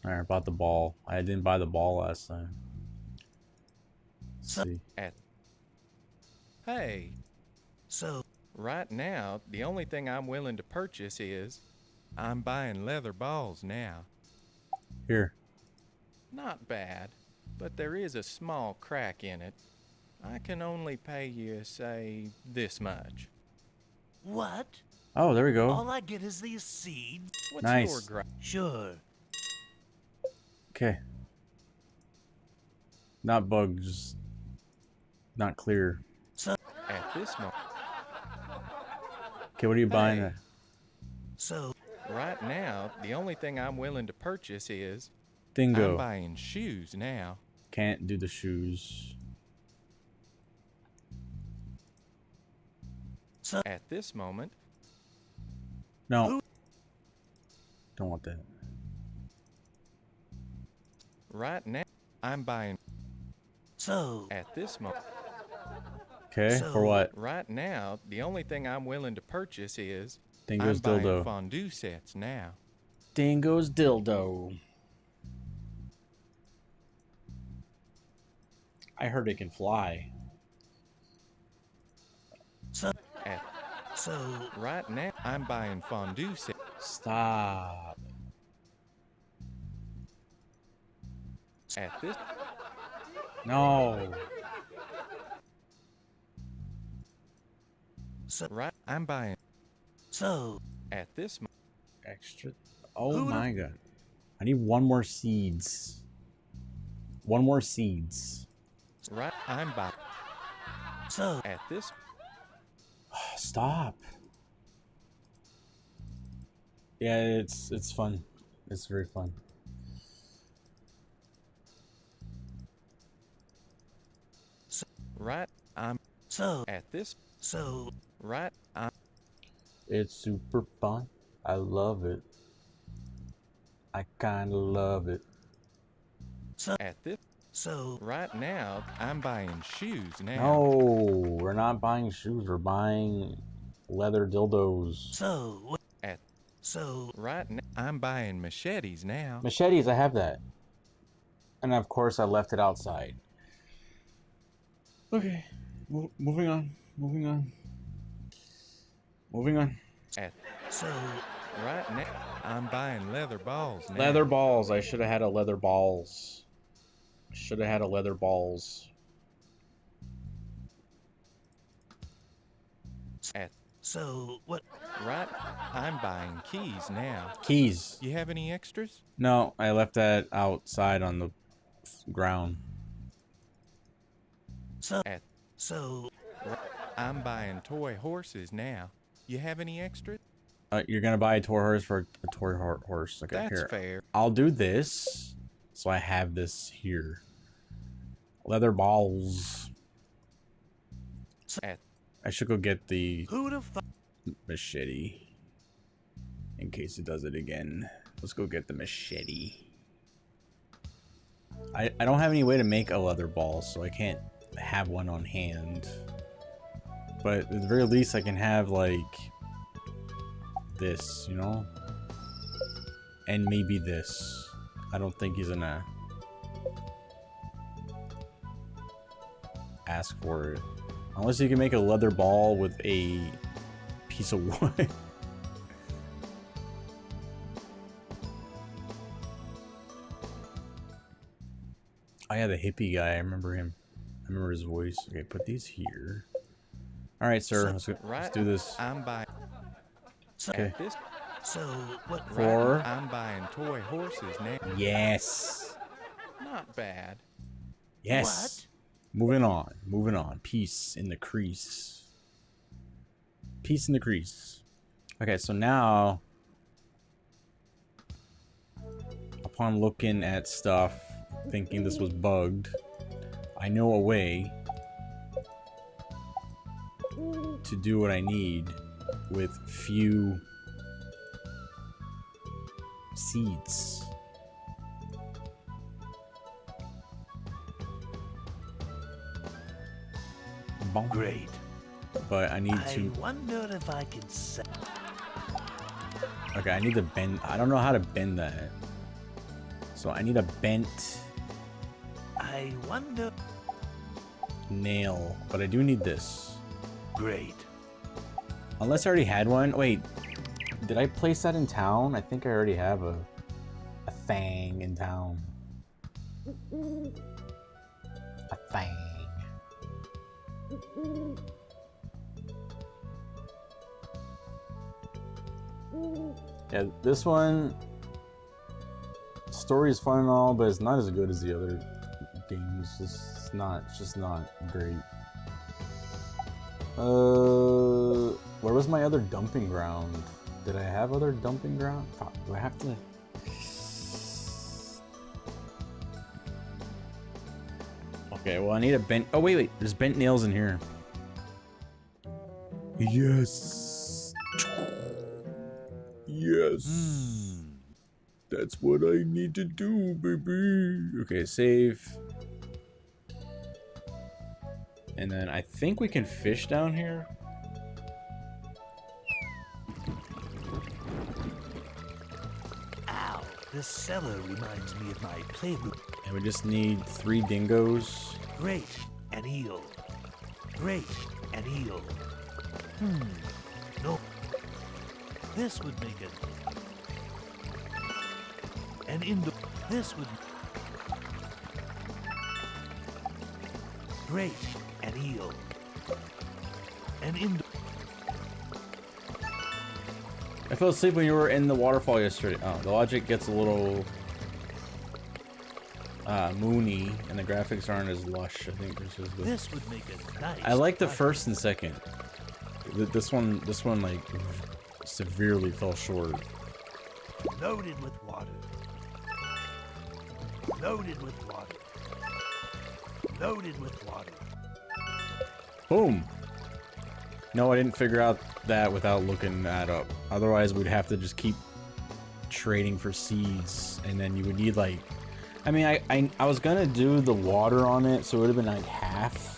Alright, I bought the ball. I didn't buy the ball last time. Let's see. Hey. Right now, the only thing I'm willing to purchase is I'm buying leather balls now. Here. Not bad, but there is a small crack in it. I can only pay you, say, this much. What? Oh, there we go. All I get is these seeds. What's Nice. your Sure. Okay. Not bugged, just not clear. At this moment. Okay, what are you buying? Right now, the only thing I'm willing to purchase is Dingo. I'm buying shoes now. Can't do the shoes. At this moment. No. Don't want that. Right now, I'm buying. At this moment. Okay, for what? Right now, the only thing I'm willing to purchase is Dingo's I'm buying dildo. fondue sets now. Dingo's dildo. I heard it can fly. Right now, I'm buying fondue sets. Stop. At this. No. Right, I'm buying. At this. Extra. Oh my god. I need one more seeds. One more seeds. Right, I'm buying. At this. Stop. Yeah, it's fun. It's very fun. Right, I'm. At this. Right, I'm. It's super fun. I love it. I kinda love it. At this. Right now, I'm buying shoes now. No, we're not buying shoes. We're buying leather dildos. Right now, I'm buying machetes now. Machetes, I have that. And of course, I left it outside. Okay, moving on. Moving on. Moving on. Right now, I'm buying leather balls now. Leather balls. I should have had a leather balls. Should have had a leather balls. What? Right, I'm buying keys now. Keys. You have any extras? No, I left that outside on the ground. I'm buying toy horses now. You have any extras? You're gonna buy a toy horse for a toy horse. Okay, That's here. fair. I'll do this, so I have this here. Leather balls. I should go get the machete in case it does it again. Let's go get the machete. I don't have any way to make a leather ball, so I can't have one on hand. But at the very least, I can have like this, you know, and maybe this. I don't think he's gonna ask for it. Unless you can make a leather ball with a piece of wood. Oh yeah, the hippie guy. I remember him. I remember his voice. Okay, put these here. All right, sir. Let's do this. I'm buying. Okay. What? Four. Right, I'm buying toy horses now. Yes. Not bad. Yes. Moving on. Moving on. Peace in the crease. Peace in the crease. Okay, so now, upon looking at stuff, thinking this was bugged, I know a way to do what I need with few seeds. Bonk. Great. But I need to. I wonder if I can sell. Okay, I need to bend. I don't know how to bend that. So I need a bent I wonder. nail, but I do need this. Great. Unless I already had one. Wait, did I place that in town? I think I already have a thing in town. A thing. Yeah, this one, story is fun and all, but it's not as good as the other games. It's just not great. Where was my other dumping ground? Did I have other dumping ground? Fuck, do I have to? Okay, well I need a bent. Oh wait, there's bent nails in here. Yes. Yes. That's what I need to do, baby. Okay, save. And then I think we can fish down here. Ow! This cellar reminds me of my playroom. And we just need 3 dingoes. Great. An eel. Great. An eel. No. This would make it. An indo. This would. Great. An eel. An indo. I fell asleep when you were in the waterfall yesterday. Oh, the logic gets a little moony, and the graphics aren't as lush. I think this would make it nice. I like the first and second. This one like severely fell short. Loaded with water. Loaded with water. Loaded with water. Boom. No, I didn't figure out that without looking that up. Otherwise, we'd have to just keep trading for seeds, and then you would need like, I mean, I was gonna do the water on it, so it would have been like half.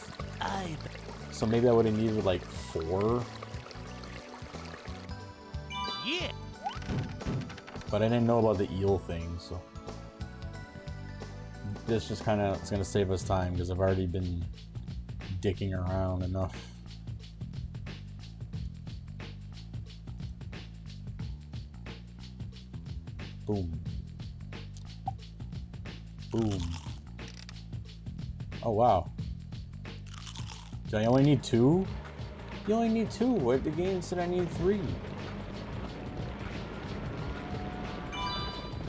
So maybe I would have needed like 4. Yeah. But I didn't know about the eel thing, so this just kind of, it's gonna save us time because I've already been dicking around enough. Boom. Boom. Oh wow. Do I only need 2? You only need 2. What the game said I need 3.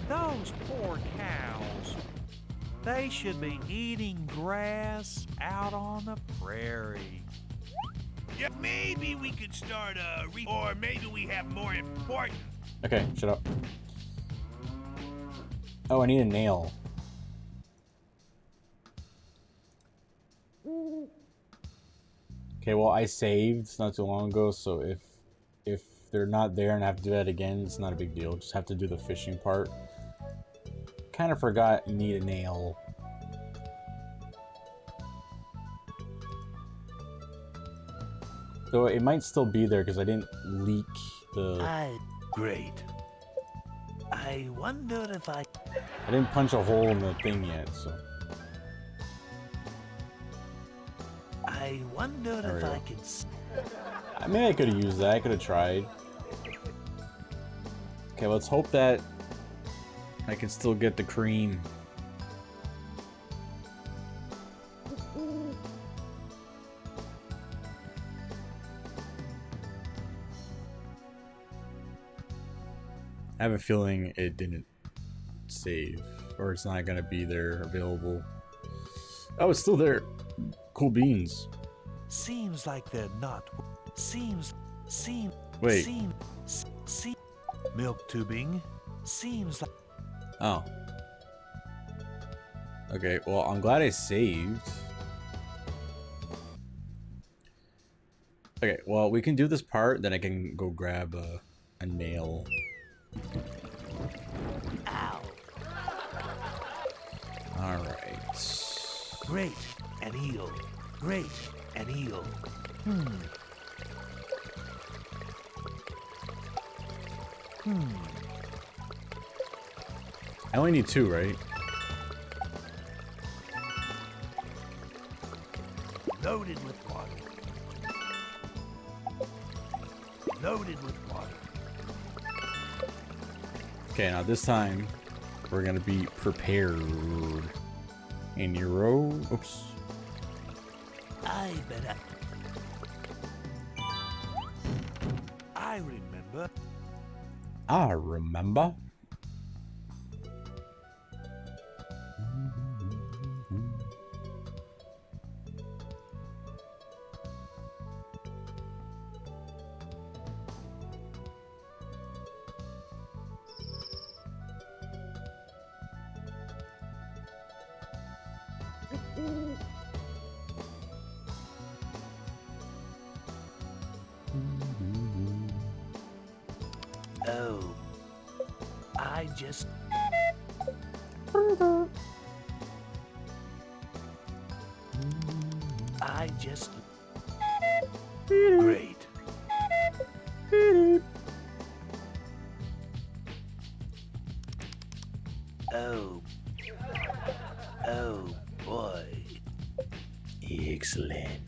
Those poor cows. They should be eating grass out on the prairie. Yeah, maybe we could start a or maybe we have more important. Okay, shut up. Oh, I need a nail. Okay, well I saved not too long ago, so if they're not there and I have to do that again, it's not a big deal. Just have to do the fishing part. Kind of forgot you need a nail. So it might still be there because I didn't leak the... Great. I wonder if I didn't punch a hole in the thing yet, so... I wonder if I can... I mean, I could have used that. I could have tried. Okay, let's hope that I can still get the cream. I have a feeling it didn't save, or it's not gonna be there available. Oh, it's still there. Cool beans. Seems like they're not. Seems. Wait. Milk tubing seems like. Oh. Okay, well, I'm glad I saved. Okay, well, we can do this part, then I can go grab a nail. Ow. Alright. Great, an eel. Great, an eel. I only need 2, right? Loaded with water. Loaded with water. Okay, now this time, we're gonna be prepared. In your row. Oops. I bet I remember. I remember. Oh, I just. I just. Great. Oh. Oh boy. Excellent.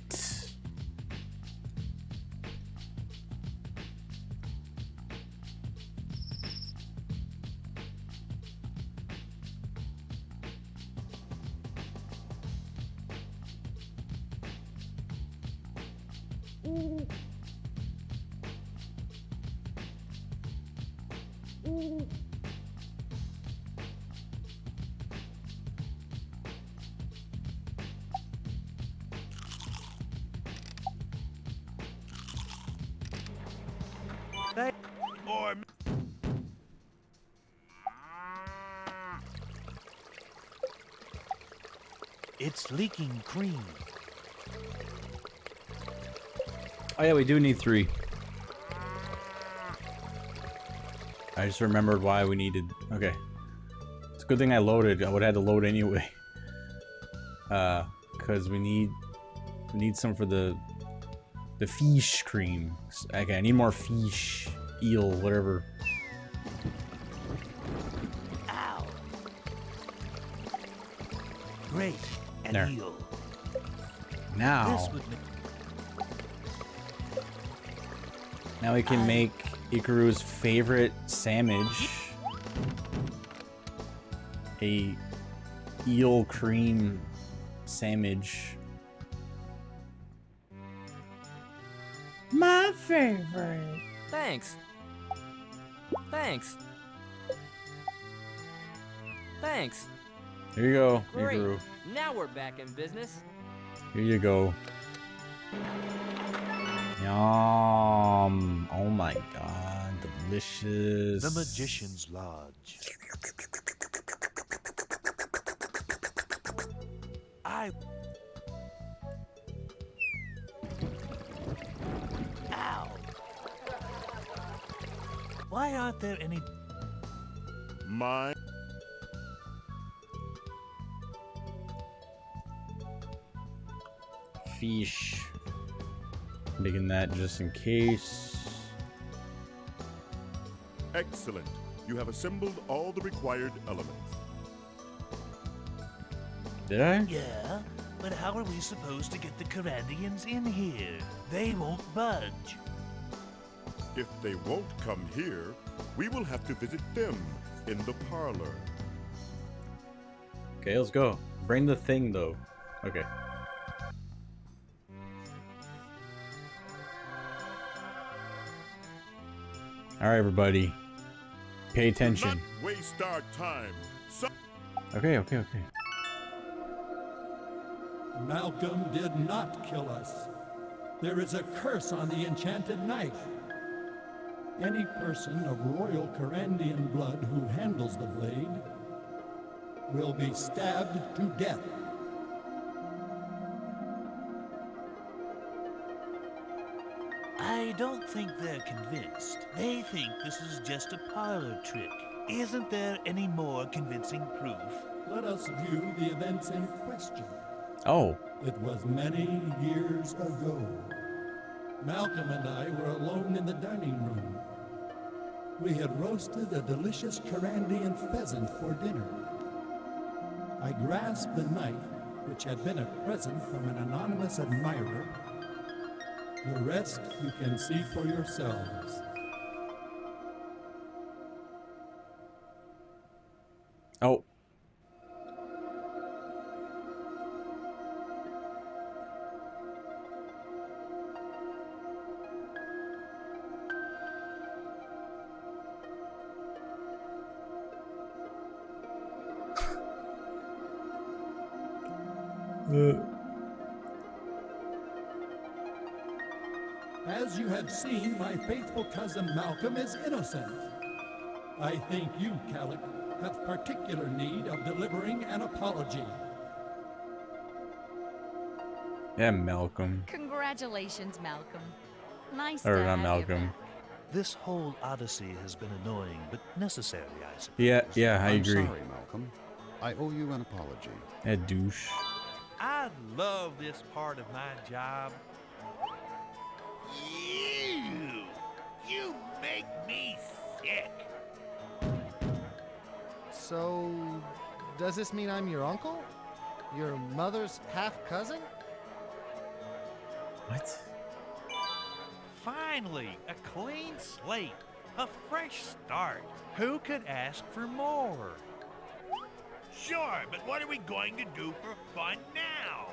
Or It's leaking cream. Oh yeah, we do need 3. I just remembered why we needed. Okay, it's a good thing I loaded. I would have had to load anyway. Because we need some for the fish cream. Okay, I need more fish, eel, whatever. Ow. Great, an There. eel. Now, This would make. now we can make Ikaru's favorite sandwich, a eel cream sandwich. My favorite. Thanks. Thanks. Thanks. Here you go, Great. Ikaru. Now we're back in business. Here you go. Yum. Oh my god, delicious. The Magician's Lodge. Ow. Why aren't there any... My fish. Making that just in case. excellent. You have assembled all the required elements. Did I? Yeah, but how are we supposed to get the Kyrandians in here? They won't budge. If they won't come here, we will have to visit them in the parlor. Okay, let's go. Bring the thing though. Okay. All right, everybody. Pay attention. Do not waste our time. Okay. Malcolm did not kill us. There is a curse on the enchanted knife. Any person of royal Kyrandian blood who handles the blade will be stabbed to death. I don't think they're convinced. They think this is just a parlor trick. Isn't there any more convincing proof? Let us view the events in question. Oh. It was many years ago. Malcolm and I were alone in the dining room. We had roasted a delicious Kyrandian pheasant for dinner. I grasped the knife, which had been a present from an anonymous admirer. The rest you can see for yourselves. Oh. As you have seen, my faithful cousin Malcolm is innocent. I think you, Calic, have particular need of delivering an apology. Yeah, Malcolm. Congratulations, Malcolm. Nice Or to not have you Malcolm. back. This whole odyssey has been annoying, but necessary, I suppose. Yeah, I I'm agree. sorry, Malcolm. I owe you an apology. A douche. I love this part of my job. You make me sick. So, does this mean I'm your uncle? Your mother's half-cousin? What? Finally, a clean slate, a fresh start. Who could ask for more? Sure, but what are we going to do for fun now?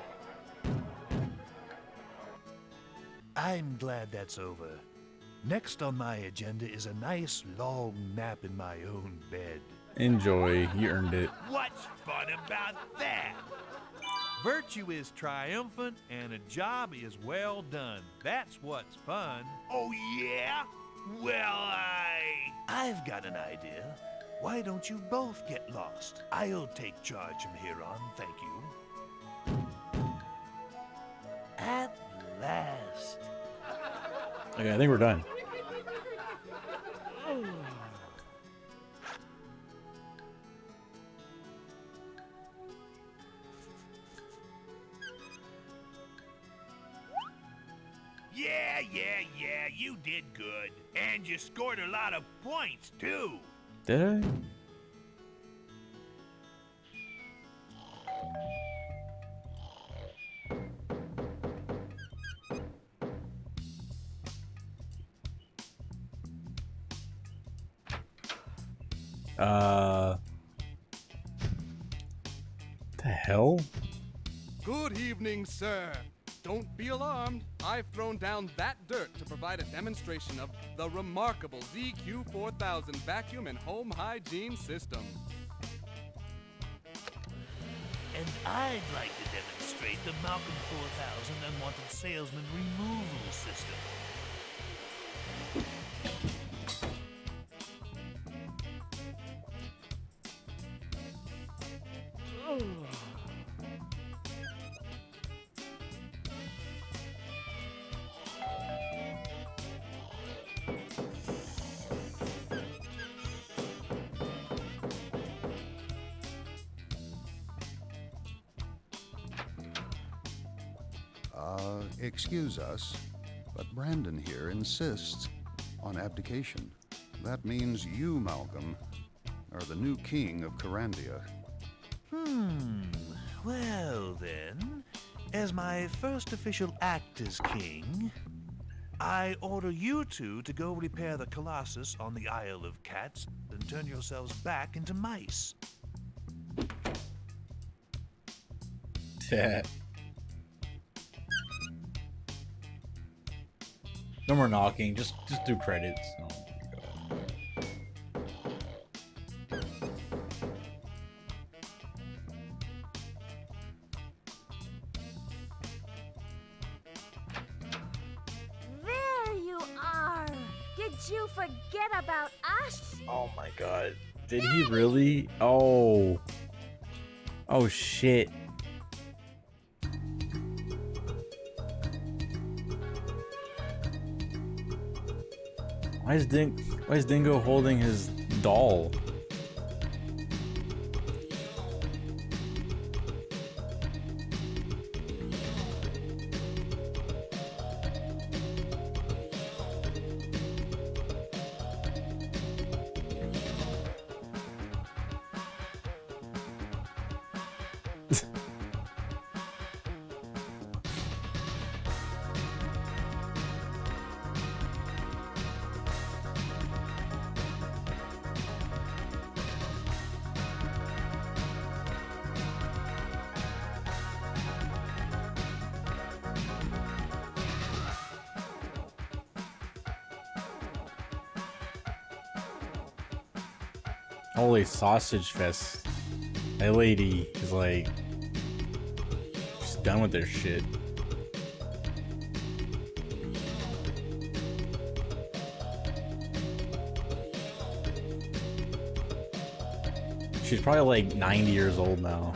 I'm glad that's over. Next on my agenda is a nice long nap in my own bed. Enjoy. You earned it. What's fun about that? Virtue is triumphant and a job is well done. That's what's fun. Oh, yeah? Well, I've got an idea. Why don't you both get lost? I'll take charge from here on, thank you. At last. Okay, I think we're done. Yeah, you did good. And you scored a lot of points, too. Did I? The hell? Good evening, sir. Don't be alarmed. I've thrown down that dirt to provide a demonstration of the remarkable ZQ4000 vacuum and home hygiene system. And I'd like to demonstrate the Malcolm 4000 Unwanted Salesman Removal System. Excuse us, but Brandon here insists on abdication. That means you, Malcolm, are the new king of Kyrandia. Well then, as my first official act as king, I order you two to go repair the Colossus on the Isle of Cats and turn yourselves back into mice. No more knocking. Just do credits. Oh my god. you forget about us? Oh my god. Did he really? Oh. Oh shit. Why is Dingo holding his doll? Holy sausage fest. That lady is like, she's done with their shit. She's probably like 90 years old now.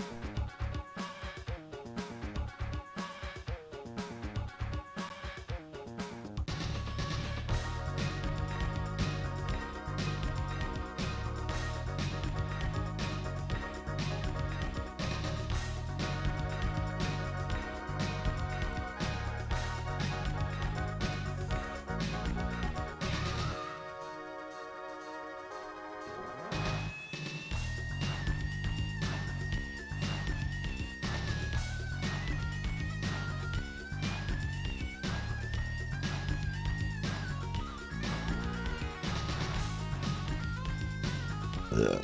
Ugh.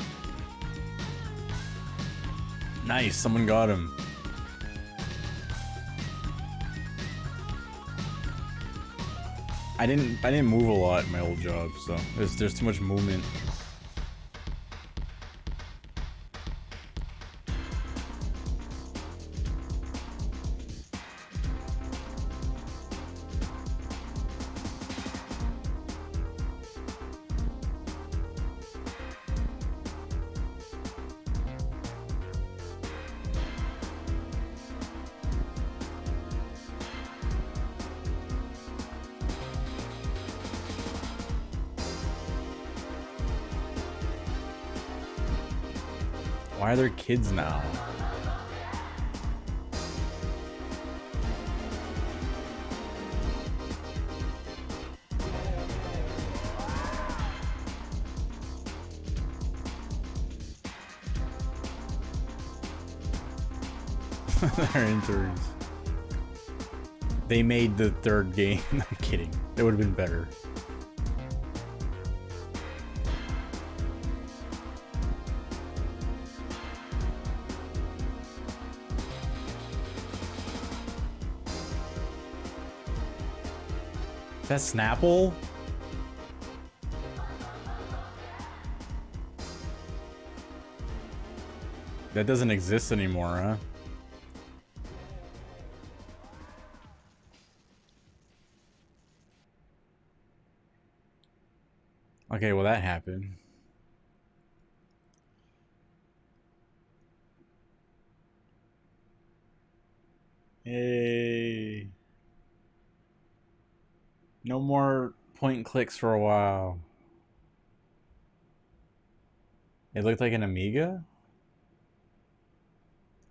Nice, someone got him. I didn't move a lot in my old job, so there's too much movement. Why are there kids now? They're interns. They made the third game. I'm kidding. It would have been better. Is that Snapple? That doesn't exist anymore, huh? Okay, well that happened. Yay. No more point and clicks for a while. It looked like an Amiga?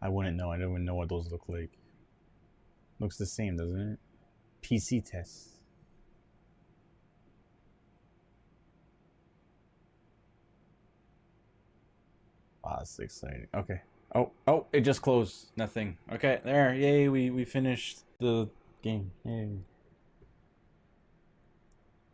I wouldn't know. I don't even know what those look like. Looks the same, doesn't it? PC test. Wow, that's exciting. Okay. Oh, it just closed. Nothing. Okay, there. Yay, we finished the game. Yay.